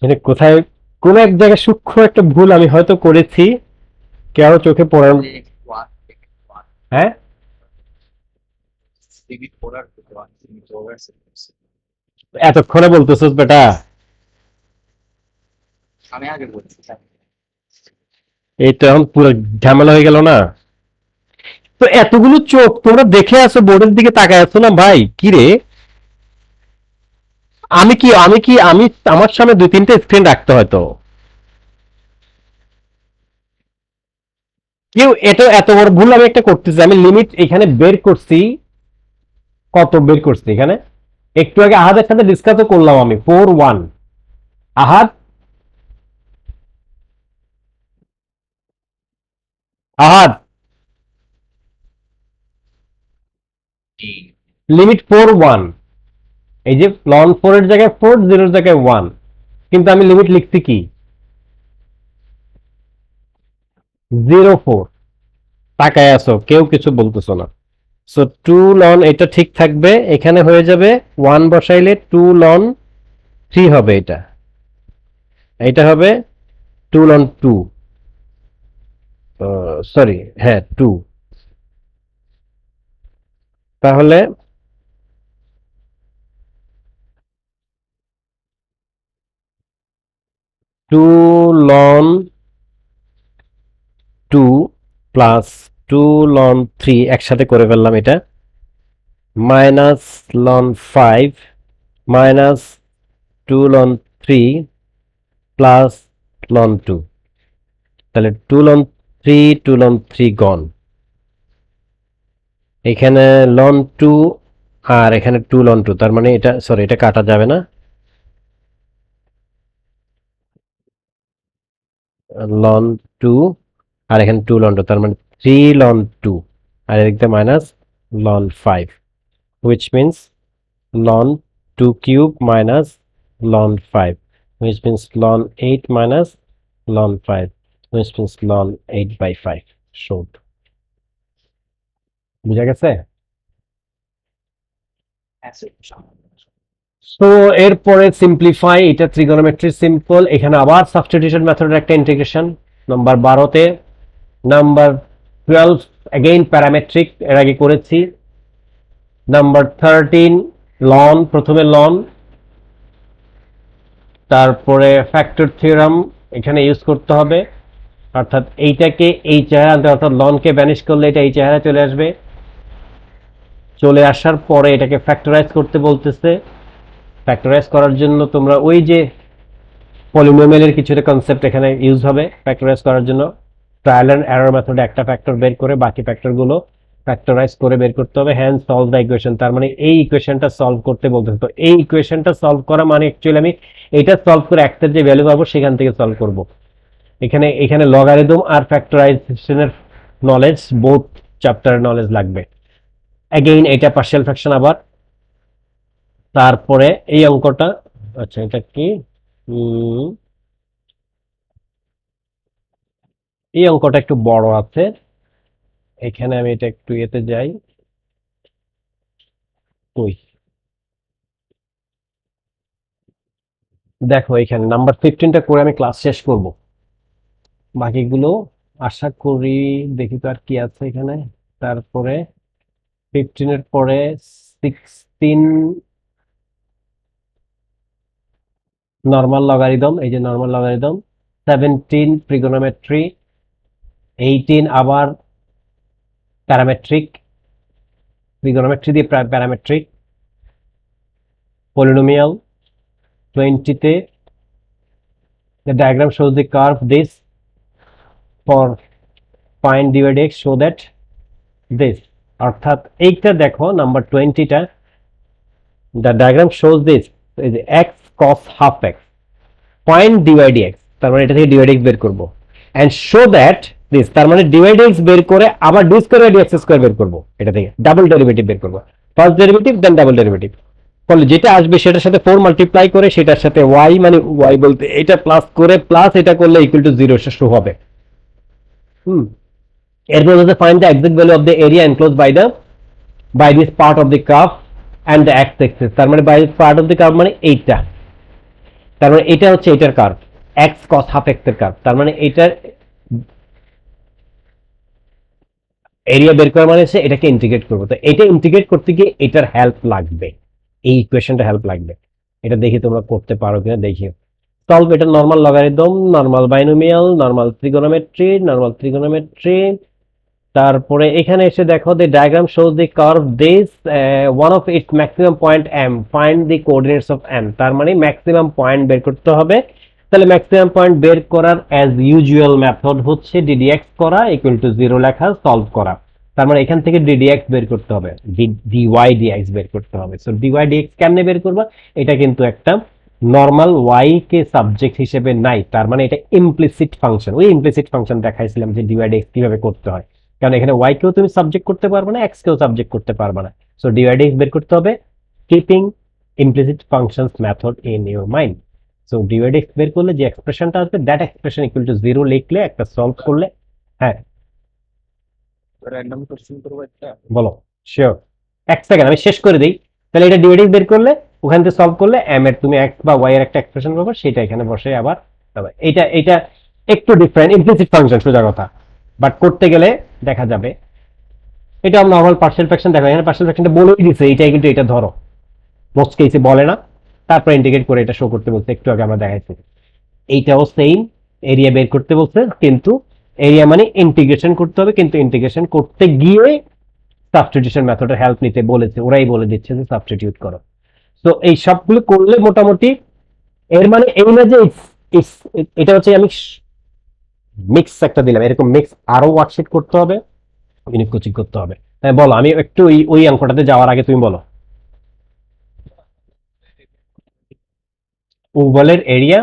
মানে কোথায় কোন এক জায়গায় সূক্ষ্ম একটা ভুল আমি হয়তো করেছি, কেউ চোখে পড়ে। One. হ্যাঁ Limit 4 আর 1. Limit over 6. এতক্ষণে বলতেছিস বেটা, আমি আগে বলছি। এই তো এখন পুরো ঝামেলা হয়ে গেল না। তো এতগুলো চোখ তোমরা দেখে আছো, বোর্ডের দিকে তাকায় আছো না ভাই, কি রে। আমি আমার সামনে 2-3টে স্ক্রিন রাখতে হয়তো। কেউ এটা এত বড় ভুল আমি একটা করতেছি, আমি লিমিট এখানে বের করছি, কত বের করছি এখানে, একটু আগে আহাদের সাথে ডিসকাসও করলাম আমি 4-1। আহাদ আহাদ লিমিট 4-1, এই যে লন 4 এর জায়গায় 4, 0 এর জায়গায় 1, কিন্তু আমি লিমিট লিখছি কি 0-4। তাকায় আছো, কেউ কিছু বলতেছো না। সো 2 লন এটা ঠিক থাকবে, এখানে হয়ে যাবে 1 বসাইলে 2 লন 3 হবে, এটা এটা হবে 2 লন 2, সরি হ্যাঁ 2। তাহলে 2 লন 2 প্লাস 2 লন 3 একসাথে করে ফেললাম, এটা minus ln 5 minus 2 ln 3 plus ln 2। তাহলে 2 লন 3 2 লন 3 গন, এখানে লন 2 আর এখানে 2 লন 2, তার মানে এটা সরি এটা কাটা যাবে না, লন 2 আর এখানে 2 লন 2, তার মানে 3 লন 2 আর এদিকে minus ln 5, which means ln 2 cube minus ln 5, which means ln 8 minus ln 5, which means ln 8/5 short। বুঝা গেছে? সো এরপরে সিম্পলিফাই, এটা ট্রিগোনোমেট্রি সিম্পল, এখানে আবার সাবস্টিটিউশন মেথডের একটা ইন্টিগ্রেশন নাম্বার 12তে। নাম্বার 12 अगेन প্যারামেট্রিক, এর আগে করেছি। নাম্বার 13 লন, প্রথমে লন, তারপরে ফ্যাক্টর থিওরাম এখানে ইউজ করতে হবে, অর্থাৎ এইটাকে এই চেহারা আনতে, অর্থাৎ লনকে ভ্যানিশ করলে এটা এই চেহারা চলে আসবে, চলে আসার পরে এটাকে ফ্যাক্টরাইজ করতে বলতেছে। ফ্যাক্টরাইজ করার জন্য তোমরা ওই যে পলিনোমিয়ালের কিছুটা কনসেপ্ট এখানে ইউজ হবে ফ্যাক্টরাইজ করার জন্য। ট্রায়াল এন্ড এরর মেথডে একটা ফ্যাক্টর বের করে বাকি ফ্যাক্টরগুলো ফ্যাক্টরাইজ করে বের করতে হবে, হ্যান্ড সলভ দ্য ইকুয়েশন। তার মানে এই ইকুয়েশনটা সলভ করতে বলতেছে। তো এই ইকুয়েশনটা সলভ করা মানে অ্যাকচুয়ালি আমি এটা সলভ করে এক্স এর যে ভ্যালু পাবো সেখান থেকে সলভ করব। এখানে এখানে লগারিদম আর ফ্যাক্টরাইজেশনের নলেজ, বোথ চ্যাপ্টারের নলেজ লাগবে। অ্যাগেইন এটা পার্শিয়াল ফ্র্যাকশন আবার। তারপরে এই অঙ্কটা, আচ্ছা এটা কি, এই অঙ্কটা একটু বড় আছে, এখানে আমি এটা একটু এতে যাই, ওই দেখো এখানে নাম্বার 15টা করে আমি ক্লাস শেষ করব, বাকিগুলো আশা করি, দেখি তো আর কি আছে এখানে। তারপরে 15 এর পরে 16 নর্মাল লগারিদম, এই যে নর্মাল লগারিদম, 17 ট্রিগোনোমেট্রি, 18 আবার প্যারামেট্রিক, ট্রিগোনোমেট্রি দিয়ে প্যারামেট্রিক, পলিনোমিয়াল, 20-তে the diagram shows the curve this for find divide x show that this, অর্থাৎ এইটা দেখো number 20টা, the diagram shows this is x cos half x, point divide x, তার মানে এটা থেকে divide x বের করব, and show that this, তার মানে divide x বের করে আবার d square by dx square বের করব, এটা থেকে ডাবল ডেরিভেটিভ বের করব, first derivative then double derivative, ফলে যেটা আসবে সেটার সাথে 4 মাল্টিপ্লাই করে সেটার সাথে y, মানে y বলতে এটা প্লাস করে প্লাস এটা করলে ইকুয়াল টু 0 এটা শো হবে। এরপর হচ্ছে find the exact value of the area enclosed by this part of the curve and the x axis, তার মানে by part of the curve মানে এইটা, তার মানে এটা হচ্ছে এটার curve, x cos half x এর কার্ভ, তার মানে এটার এরিয়া বের করা মানে হচ্ছে এটাকে ইন্টিগ্রেট করব, তো এটা ইন্টিগ্রেট করতে গিয়ে এটার হেল্প লাগবে, এই ইকুয়েশনটা হেল্প লাগবে, এটা দেখি তোমরা করতে পারো কিনা দেখি। সলভ এটা normal logarithm, normal binomial, normal trigonometry, তারপরে এখানে এসে দেখো the diagram shows the curve this one of its maximum point m, find the coordinates of m, তার মানে ম্যাক্সিমাম পয়েন্ট বের করতে হবে, তাহলে ম্যাক্সিমাম পয়েন্ট বের করার অ্যাজ ইউজুয়াল মেথড হচ্ছে ddx করা ইকুয়াল টু 0 লেখা, সলভ করা, তার মানে এখান থেকে ddx বের করতে হবে, dy dx বের করতে হবে। সো dy dx কেমনে বের করবা, এটা কিন্তু একটা নরমাল y কে সাবজেক্ট হিসেবে নাই, তার মানে এটা ইমপ্লিসিট ফাংশন, ওই ইমপ্লিসিট ফাংশন দেখাইছিলাম যে dy dx কিভাবে করতে হয়, কারণ এখানে y কেও তুমি সাবজেক্ট করতে পারবে না, x কেও সাবজেক্ট করতে পারবে না, সো dy dx বের করতে হবে keeping implicit functions method in your mind. So dy dx বের করলে যে এক্সপ্রেশনটা আসবে দ্যাট এক্সপ্রেশন ইকুয়াল টু 0 লিখলে একটা সলভ করলে, হ্যাঁ র্যান্ডম কোশ্চেন করবো একটা। বলো, শিওর, এক সেকেন্ড আমি শেষ করে দিই, তাহলে এটা dy dx বের করলে ওখান থেকে সলভ করলে m এর তুমি x বা y এর একটা এক্সপ্রেশন পাবে, সেটা এখানে বসে আবার তবে এটা এটা একটু ডিফারেন্ট, ইমপ্লিসিট ফাংশন সোজা কথা, বাট করতে গেলে দেখা যাবে। এটা নরমাল পার্শিয়াল ফ্র্যাকশন, দেখো এখানে পার্শিয়াল ফ্র্যাকশনটা বলেই দিছে এইটাই, কিন্তু এটা ধরো মোস্ট কেসে বলে না, তারপর ইন্টিগ্রেট করে এটা শো করতে বলছে, একটু আগে আমরা দেখাইছি। এইটাও সেম, এরিয়া বের করতে বলছে, কিন্তু এরিয়া মানে ইন্টিগ্রেশন করতে হবে, কিন্তু ইন্টিগ্রেশন করতে গিয়ে সাবস্টিটিউশন মেথডের হেল্প নিতে বলেছে, ওরাই বলে দিচ্ছে যে সাবস্টিটিউট করো। তো এই সবগুলো করলে মোটামুটি, এর মানে এই না যে এটা হচ্ছে আমি মিক্স একটা দিলাম, এরকম মিক্স আরো ওয়ার্কশিট করতে হবে, ইউনিট কোচিং করতে হবে। হ্যাঁ বলো, আমি একটু ওই অঙ্কটাতে যাওয়ার আগে তুমি বলো। ওভালের এরিয়া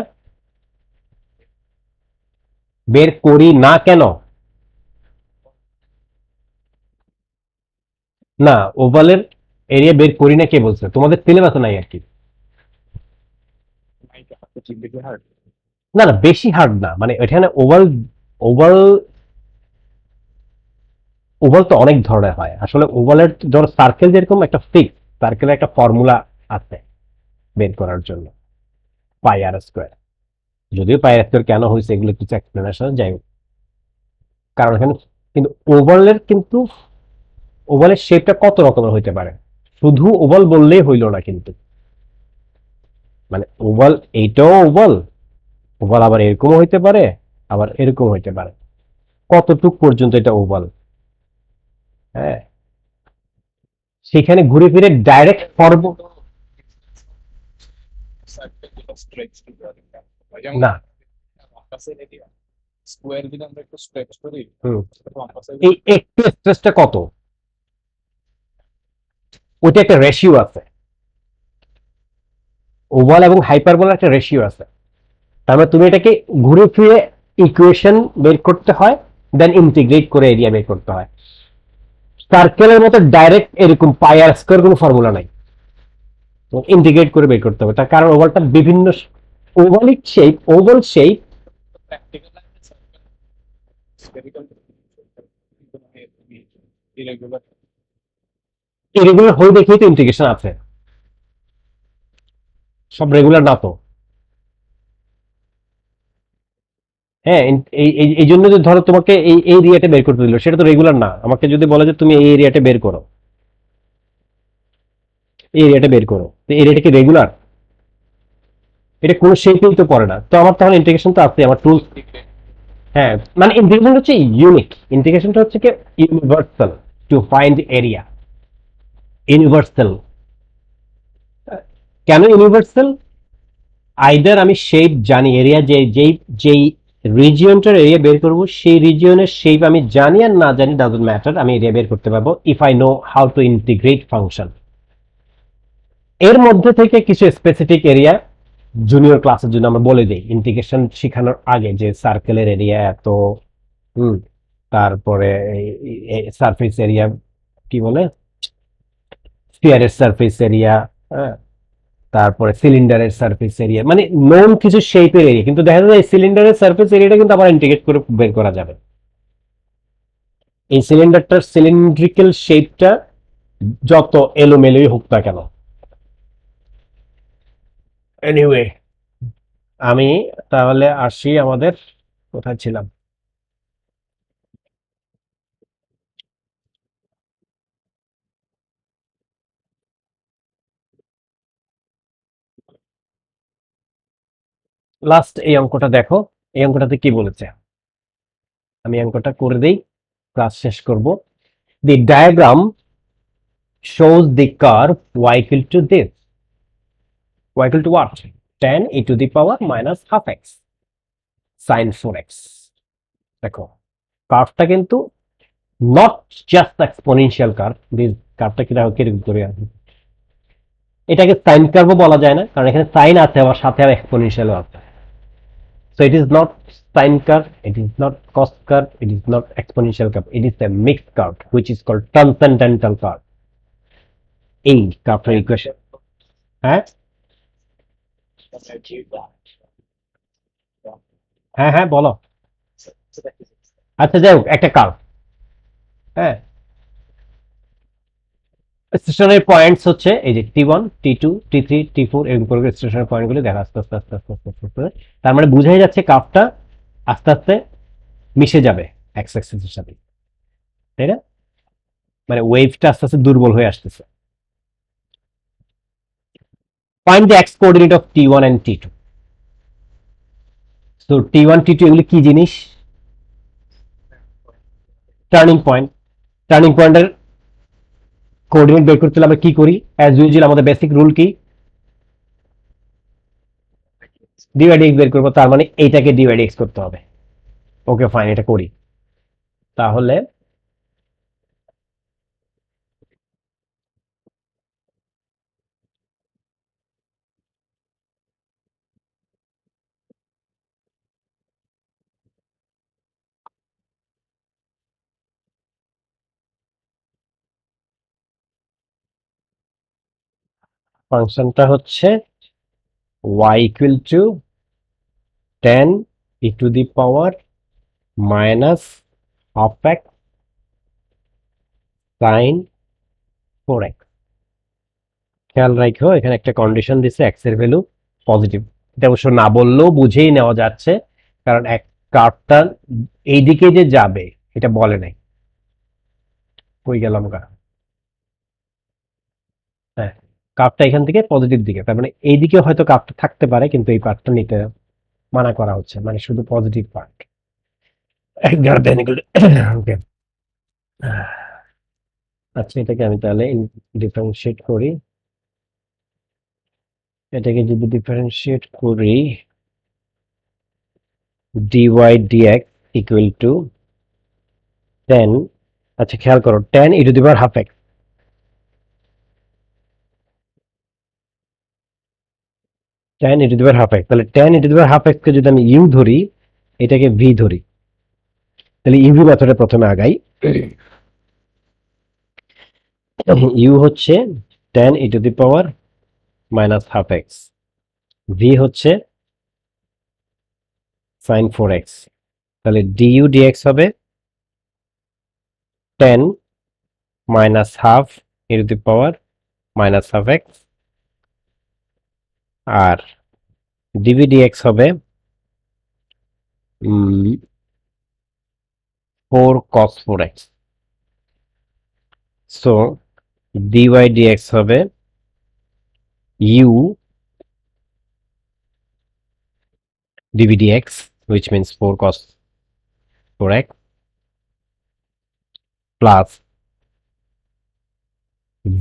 বের করি না কেন? না, ওভালের এরিয়া বের করি না কে বলছে? তোমাদের সিলেবাসে নাই আর কি। না না, বেশি হার্ড না, মানে এখানে ওভাল ওভাল ওভাল তো অনেক ধরনের হয় আসলে। ওভালের ধরো সার্কেল যেরকম একটা ফিক্স সার্কেলের একটা ফর্মুলা আছে বের করার জন্য, পাই আর স্কোয়ার, যদিও পাই আর স্কোয়ার কেন হয়েছে এগুলো কিছু এক্সপ্লেনেশন যাই হোক, কারণ এখানে কিন্তু ওভালের কিন্তু ওভালের শেপটা কত রকমের হইতে পারে, শুধু ওভাল বললেই হইল না কিন্তু, মানে ওভাল এইটাও ওভাল, ওভাল আবার এরকমও হইতে পারে, আবার এরকম হইতে পারে, কতটুক পর্যন্ত এটা ওভাল, হ্যাঁ সেখানে ঘুরে ফিরে ডাইরেক্ট ফর্ম না। স্কোয়ার যদি আমরা একটু স্ট্রেচ করি, এই একটু স্ট্রেসটা কত, ওইটা একটা রেশিও আছে, ওভাল এবং হাইপারবোলার একটা রেশিও আছে, তার মানে তুমি এটাকে ঘুরে ফিরে ইকুয়েশন বের করতে হয়, দেন ইন্টিগ্রেট করে এরিয়া বের করতে হয়। সার্কেলের মতো ডাইরেক্ট এরকম পাই আর স্কয়ার কোনো ফর্মুলা নাই, ইন্টিগ্রেট করে বের করতে হবে, তার কারণ ওভালটা বিভিন্ন ওভালিক শেপ, ওভাল শেপ ইরেগুলার হয়ে দেখেই তো ইন্টিগ্রেশন আছে, সব রেগুলার না তো। হ্যাঁ এই জন্য যে ধরো তোমাকে এই এরিয়াটা বের করতে দিল, সেটা তো রেগুলার না, আমাকে যদি বলে যে তুমি এই এরিয়াটা বের করো, এই এরিয়াটা বের করো, তো এরিয়াটা কি রেগুলার? এটা কোনো শেপেই তো পড়ে না, তো আমার তাহলে ইন্টিগ্রেশন তো আছে, আমার টুলস। হ্যাঁ, মানে ইন্টিগ্রেশন হচ্ছে ইউনিক, ইন্টিগ্রেশনটা হচ্ছে কি universal, to find area, universal. কেন ইউনিভার্সাল? আইদার আমি শেপ জানি, এরিয়া যেই যেই রিজিয়নটার এরিয়া বের করব, সেই রিজিয়নের শেপ আমি জানি আর না জানি ডাজন্ট ম্যাটার, আমি এরিয়া বের করতে পারবো if I know how to integrate function. এর মধ্যে থেকে কিছু স্পেসিফিক এরিয়া জুনিয়র ক্লাসের জন্য আমরা বলে দিই ইন্টিগ্রেশন শেখানোর আগে, যে সার্কেলের এরিয়া এত, হুম, তারপরে সারফেস এরিয়া, কি বলে, স্ফিয়ারের সারফেস এরিয়া, হ্যাঁ, তারপরে সিলিন্ডারের সারফেস এরিয়া, মানে নোন কিছু শেপের এরিয়া, কিন্তু দেখা যায় সিলিন্ডারের সারফেস এরিয়াটা কিন্তু আবার ইন্টিগ্রেট করে বের করা যাবে। এই সিলিন্ডারটার সিলিন্ড্রিক্যাল শেপটা যত এলোমেলোই হোক না কেন, এনিওয়ে, আমি তাহলে আসি আমাদের, কোথায় ছিলাম, লাস্ট এই অঙ্কটা দেখো। এই অঙ্কটাতে কি বলেছে, আমি অঙ্কটা করে দেই, ক্লাস শেষ করব। দি diagram shows the curve y equal to this, y equal to what, tan e to the power minus half x sin 4x। দেখো কার্ভটা কিন্তু not just exponential curve, this কার্ভটা কিরকম করে আছে, এটাকে সাইন কার্ভও বলা যায় না, কারণ এখানে সাইন আছে আবার সাথে আর এক্সপোনেনশিয়ালও আছে। So it is not sine curve, it is not cos curve, it is not exponential curve, it is a mixed curve which is called transcendental curve। এই কার্ভটার ইকুয়েশন, হ্যাঁ হ্যাঁ হ্যাঁ বলো। আচ্ছা যাই হোক, একটা কার্ভ, হ্যাঁ, স্টেশনের পয়েন্টস হচ্ছে এই যে T1 T2 T3 T4, এরকম করে স্টেশনের পয়েন্টগুলো দেখা আস্তে আস্তে আস্তে আস্তে আস্তে আস্তে আস্তে, তার মানে বোঝাই যাচ্ছে কার্ভটা আস্তে আস্তে মিশে যাবে এক্স অ্যাক্সিসের সাথে, তাই না? মানে ওয়েভটা আস্তে আস্তে দুর্বল হয়ে আসতেছে। Find the x coordinate of T1 and T2. So T1 T2 এগুলি কি জিনিস? Turning point. টার্নিং পয়েন্টের কোঅর্ডিনেট বের করতে হলে আমরা কি করি? অ্যাজ ইউজুয়াল আমাদের বেসিক রুল কি? ডি বাই ডিএক্স বের করবো, তার মানে এইটাকে ডি বাই ডিএক্স করতে হবে। ওকে ফাইন, এটা করি। তাহলে ফাংশনটা হচ্ছে y equal to tan e to the power minus half x sine 4x। খেয়াল রাখো এখানে একটা কন্ডিশন দিছে, এক্স এর ভ্যালু পজিটিভ। এটা অবশ্য না বললেও বুঝেই নেওয়া যাচ্ছে, কারণ এক কার্ভটা এইদিকে যে যাবে এটা বলে নাই। কই গেলাম গা, হ্যাঁ, কার্ভটা এখান থেকে পজিটিভ দিকে, তার মানে এইদিকে হয়তো কার্ভটা থাকতে পারে, কিন্তু এই পার্টটা নিতে মানা করা হচ্ছে, মানে শুধু পজিটিভ পার্ট। ওকে, আচ্ছা এটাকে আমি তাহলে ডিফারেন্সিয়েট করি। এটাকে যদি ডিফারেন্সিয়েট করি, dy dx equal to tan, আচ্ছা খেয়াল করো, tan e to the power half x, tan e to the power half x, তাহলে tan e to the power half x কে যদি আমি u ধরি, এটাকে v ধরি, তাহলে ইউভি মেথডে প্রথমে আগাই। u হচ্ছে tan e to the power minus half x, v হচ্ছে sin 4x, তাহলে du dx হবে tan minus half e to the power minus half x, আর dv dx হবে 4 cos 4x। So dy dx হবে u dvdx, which means 4 cos 4x plus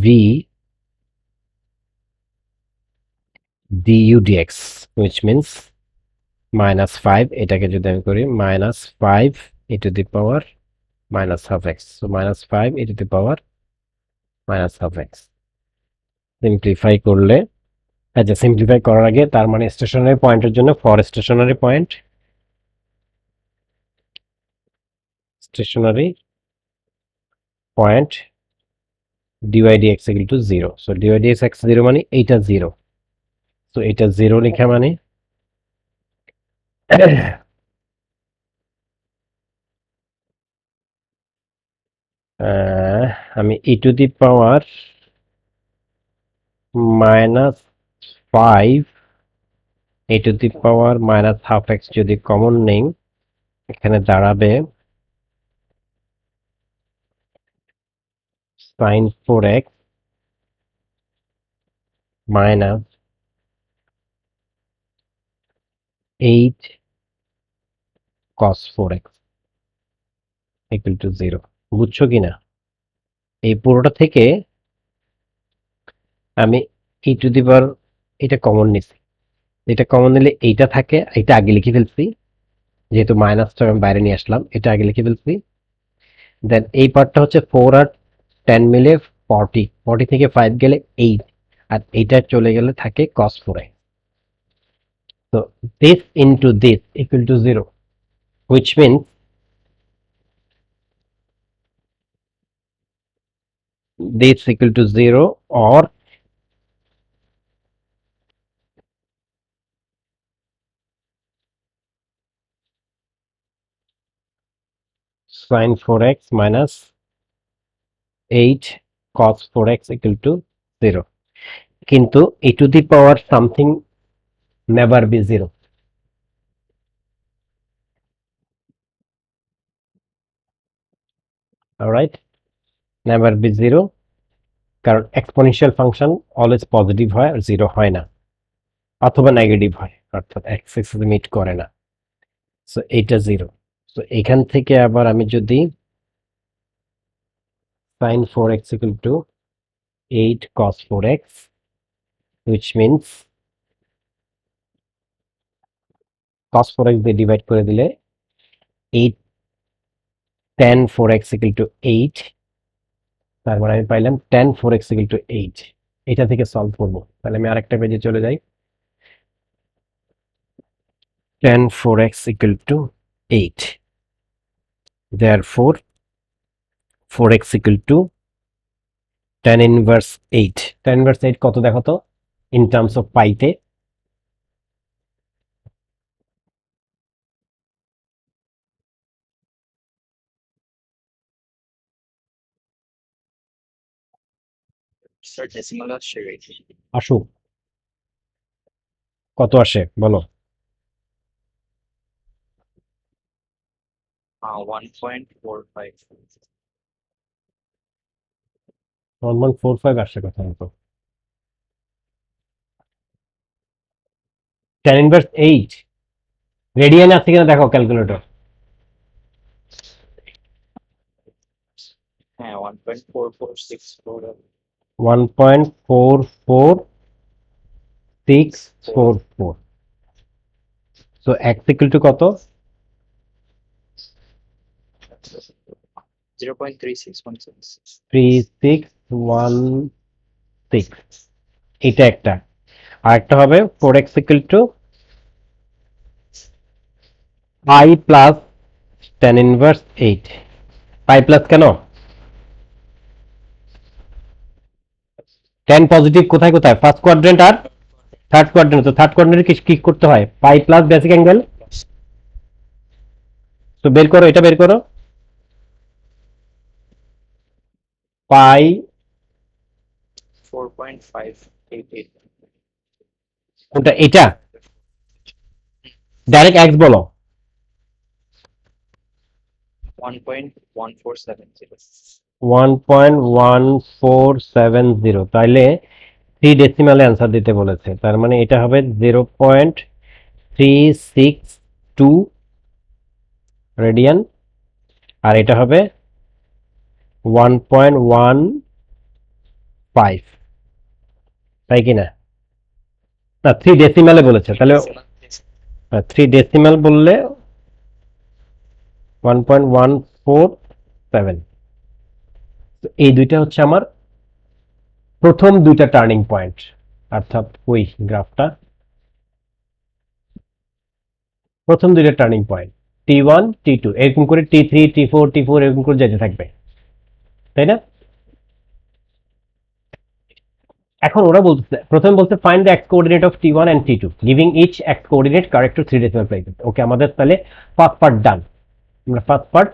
v du dx, which means minus 5, এটাকে যদি আমি করি minus 5 e to the power minus half x, so minus 5 e to the power minus half x simplify করলে, আচ্ছা simplify করার আগে তার মানে স্টেশনারি পয়েন্টের জন্য for stationary point dy dx equal to 0, so dy dx x 0 মানে এইটা 0, so এটা 0 লেখা মানে আমি e to the power minus 5 e to the power minus half x যদি কমন নেই, এখানে দাঁড়াবে sin 4x minus 8 cos 4x equal to 0, বুঝছো কিনা? এই পুরোটা থেকে আমি e to the power এটা কমন নিছি, এটা কমন নিলে এইটা থাকে, এটা আগে লিখে ফেলছি, যেহেতু মাইনাসটা আমি বাইরে নিয়ে আসলাম, এটা আগে লিখে ফেলছি। দেন এই পার্টটা হচ্ছে 4 আর 10 মিলে 40 থেকে 5 গেলে 8, আর এইটা চলে গেলে থাকে cos 4x, so this into this equal to 0, which means this equal to 0 or sin 4x minus 8 cos 4x equal to 0, কিন্তু e to the power something never be 0, alright, never be 0, কারণ exponential function always positive হয় আর 0 হয় না, অথবা negative হয়, অর্থাৎ x axis meet করে না, সো এইটা 0, সো এখান থেকে আবার আমি যদি sin 4x equal to 8 cos 4x, which means cos 4x দিয়ে ডিভাইড করে দিলে 8 tan 4x equal to 8, তারপর আমি পাইলাম tan 4x equal to 8, এটা থেকে সলভ করব, তাহলে আমি আরেকটা পেজে চলে যাই, tan 4x equal to 8, therefore 4x equal to tan inverse 8, tan inverse 8 কত দেখো তো in terms of পাইতে, Sir, decimal আসছে right? আসুক, কত আসে বলো? 1.45. 1.45 আসছে কথা মতো, tan inverse 8 রেডিয়ান আছে কিনা দেখো ক্যালকুলেটর, হ্যাঁ 1.4464. 1.44644, সো x ইকুয়াল টু কত? 0.3616. 3616, এটা একটা, আর একটা হবে 4x equal to pi plus tan inverse 8, pi plus কেন? tan পজিটিভ কোথায় কোথায়? ফার্স্ট কোয়াড্রেন্ট আর থার্ড কোয়াড্রেন্ট, তো থার্ড কোয়াড্রেন্টে কি করতে হয়? পাই প্লাস বেসিক অ্যাঙ্গেল, তো বের করো, এটা বের করো, পাই 4.588. কোনটা? এটা ডাইরেক্ট এক্স বলো, 1.1470. 1.1470, তাইলে 3 ডেসিমালে অ্যান্সার দিতে বলেছে, তার মানে এটা হবে 0.3 362 রেডিয়ান, আর এটা হবে 1.15, তাই কিনা? না, 3 ডেসিমালে বলেছে, তাহলে 3 ডেসিমাল বললে 1.147। এই দুইটা হচ্ছে আমার প্রথম দুইটা টার্নিং পয়েন্ট, অর্থাৎ ওই গ্রাফটা প্রথম দুইটা টার্নিং পয়েন্ট T1 T2 এরকম করে T3 T4 T4 এরকম করে যেতে থাকবে, তাই না? এখন ওরা বলতেছে, প্রথমে বলতে find the x coordinate of T1 and T2 giving each x coordinate correct to 3 decimal places. Okay, আমাদের তাহলে ফার্স্ট পার্ট ডান। আমরা ফার্স্ট পার্ট,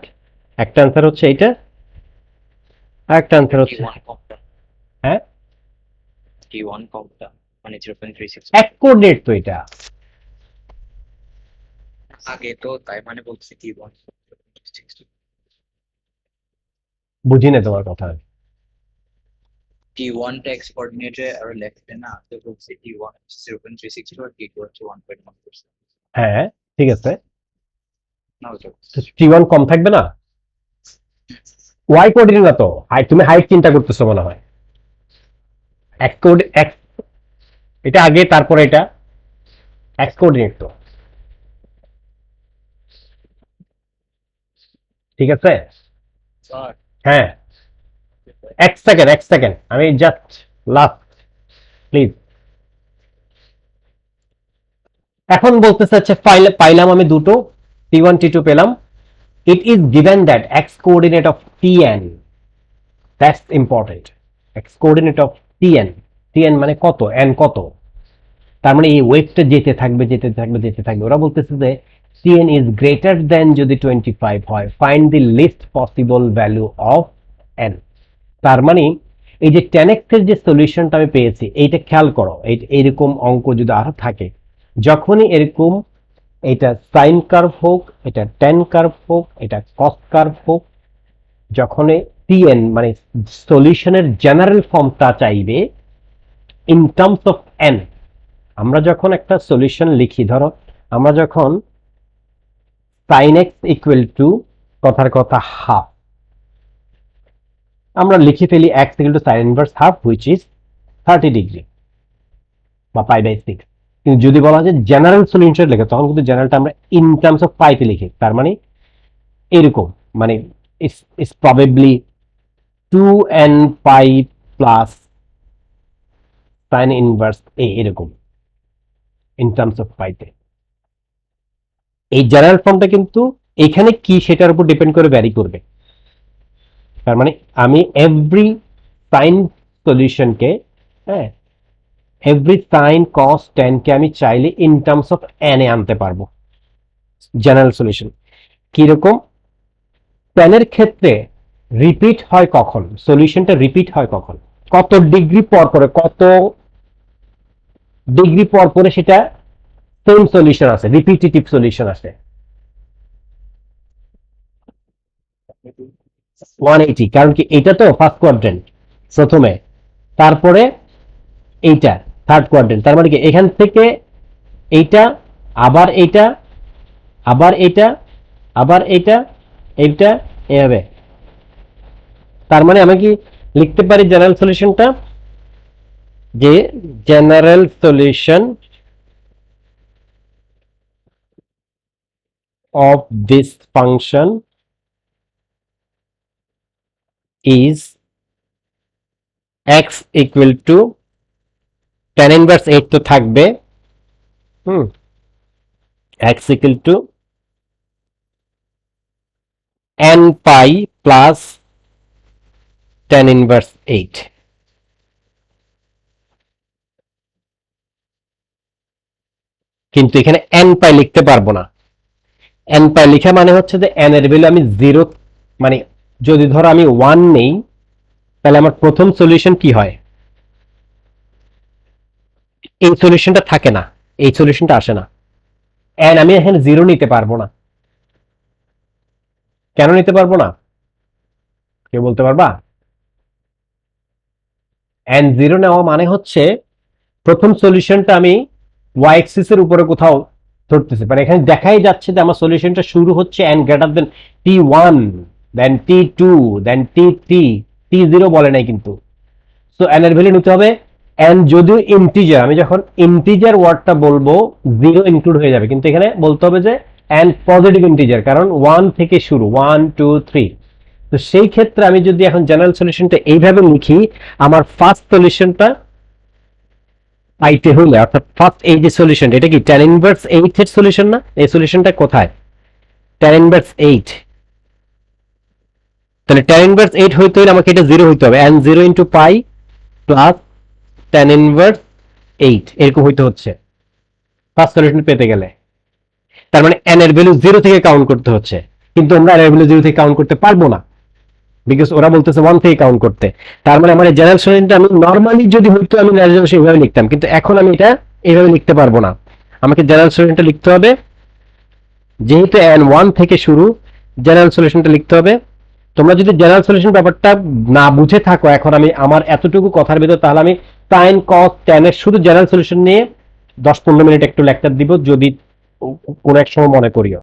একটা আনসার হচ্ছে এইটা, আর একটা আনসার হচ্ছে T1 কমটা হ্যাঁ T1 কমটা মানে 0.36 এক্স কোঅর্ডিনেট তো এটা। আগে তো তাই মানে বলছি T1 বুঝি না তোমার কথা। T1 টা এক্স কোঅর্ডিনেটে আর লেফটে না, তো বলছি T1 0.362 আর T2 হচ্ছে 1.1%। হ্যাঁ ঠিক আছে, না ওটা T1 কম থাকবে না? ওয়াই কোঅর্ডিনেট না তো, তুমি হাইট চিন্তা করতেছো মনে হয়। এক্স কোঅর্ডিনেট, এটা আগে তারপরে এটা এক্স কোঅর্ডিনেট তো, ঠিক আছে? স্যার হ্যাঁ, এক সেকেন্ড আমি জাস্ট লাস্ট প্লিজ। এখন বলতে চাচ্ছে পাইলাম আমি দুটো, T1 T2 পেলাম। It is given that x coordinate of Tn, that's important. X coordinate of Tn মানে কত, n কত, তার মানে এই ওয়েভটা যেতে থাকবে যেতে থাকবে যেতে থাকবে। ওরা বলতেছে যে Tn ইজ গ্রেটার দেন যদি 25 হয়, find the least possible value of n। তার মানে এই যে 10x এর যে সলিউশনটা আমি পেয়েছি, এইটা খেয়াল করো, এইরকম অঙ্ক যদি আরো থাকে, যখনই এরকম এটা সাইন কার্ভ হোক, এটা ট্যান কার্ভ হোক, এটা কস কার্ভ হোক, যখন Tn মানে সলিউশনের জেনারেল ফর্মটা চাইবে ইন টার্মস অফ n, আমরা যখন একটা সলিউশন লিখি, ধরো আমরা যখন sin x ইকুয়াল টু কথার কথা হাফ, আমরা লিখে ফেলি x equal two sin inverse half which is 30 degree বা π/6। কিন্তু যদি বলা হয় জেনারেল সলিউশন লেখে, তখন কিন্তু জেনারেলটা আমরা ইন টার্মস অফ পাইতে লিখি। তার মানে এরকম, মানে is probably 2n pi plus sin inverse a, এরকম ইন টার্মস অফ পাইতে। এই জেনারেল ফর্মটা কিন্তু এখানে কি সেটার উপর ডিপেন্ড করে ভ্যারি করবে। তার মানে আমি এভরি সাইন সলিউশনকে, হ্যাঁ, এভরি সাইন কস ট্যান কে আমি চাইলে in terms of N A আনতে পারবো জেনারেল সলিউশন। কিরকম? ট্যানের ক্ষেত্রে রিপিট হয় কখন, সলিউশনটা রিপিট হয় কখন, কত ডিগ্রি পর পরে, কত ডিগ্রি পর পরে সেটা সেম সলিউশন আছে, রিপিটেটিভ সলিউশন আছে। 180, কারণ কি এটা তো ফার্স্ট কোয়াড্রেন্ট প্রথমে, তারপরে এইটা থার্ড কোয়াড্রেন্ট। তার মানে কি এখান থেকে এইটা, আবার এইটা, আবার এইটা, আবার এইটা, এইটা, এভাবে। তার মানে আমি কি লিখতে পারি জেনারেল সলিউশনটা, যে general solution of this function is x equal to tan inverse 8 তো থাকবে, x equal to n pi plus tan inverse 8। কিন্তু এখানে n পাই লিখতে পারবো না। n পাই লেখা মানে হচ্ছে যে n এর ভ্যালু আমি 0, মানে যদি ধরো আমি 1 নেই, তাহলে আমার প্রথম সলিউশন কি হয়, এই সলিউশনটা থাকে না, এই সলিউশনটা আসে না। n আমি এখানে 0 নিতে পারবো না। কেন নিতে পারবো না, কেউ বলতে পারবা? n 0 নেওয়া মানে হচ্ছে প্রথম সলিউশনটা আমি y অ্যাক্সিস এর উপরে কোথাও ধরতেছে, মানে এখানে দেখাই যাচ্ছে যে আমার সলিউশনটা শুরু হচ্ছে n গ্রেটার দেন t1, দেন t2, দেন t3, t0 বলে নাই কিন্তু। সো n এর ভ্যালু নিতে হবে n যদিও ইন্টিজার, আমি যখন ইন্টিজার ওয়ার্ডটা বলবো 0 ইনক্লুড হয়ে যাবে, কিন্তু এখানে বলতে হবে যে n পজিটিভ ইন্টিজার, কারণ 1 থেকে শুরু 1 2 3। তো সেই ক্ষেত্রে আমি যদি এখন জেনারেল সলিউশনটা এইভাবে লিখি, আমার ফার্স্ট সলিউশনটা পাইতে হলে, অর্থাৎ ফার্স্ট এই যে সলিউশন, এটা কি tan ইনভার্স 8 এর সলিউশন না? এই সলিউশনটা কোথায়? tan inverse 8। তাহলে tan ইনভার্স 8 হইতে হলে আমাকে এটা 0 হইতে হবে, n 0 ইনটু পাই প্লাস tan ইনভার্স 8 এরকম হইতে হচ্ছে ফার্স্ট সলিউশন পেতে গেলে। তার মানে n এর ভ্যালু 0 থেকে কাউন্ট করতে হচ্ছে, কিন্তু আমরা n এর ভ্যালু 0 থেকে কাউন্ট করতে পারবো না, বিকজ ওরা বলতেছে 1 থেকে কাউন্ট করতে। তার মানে আমার জেনারেল সলিউশনটা আমি নরমালি যদি হইতো আমি জেনারেল সলিউশন এইভাবে লিখতাম, কিন্তু এখন আমি এটা এইভাবে লিখতে পারবো না। আমাকে জেনারেল সলিউশনটা লিখতে হবে, যেহেতু n 1 থেকে শুরু, জেনারেল সলিউশনটা লিখতে হবে। তোমরা যদি জেনারেল সলিউশন ব্যাপারটা না বুঝে থাকো এখন আমি আমার এতটুকু কথার ভিতর, তাহলে আমি sin cos tan এর শুধু জেনারেল সলিউশন নিয়ে 10-15 মিনিট একটু লেকচার দিব, যদি কোনো এক সময় মনে করিও।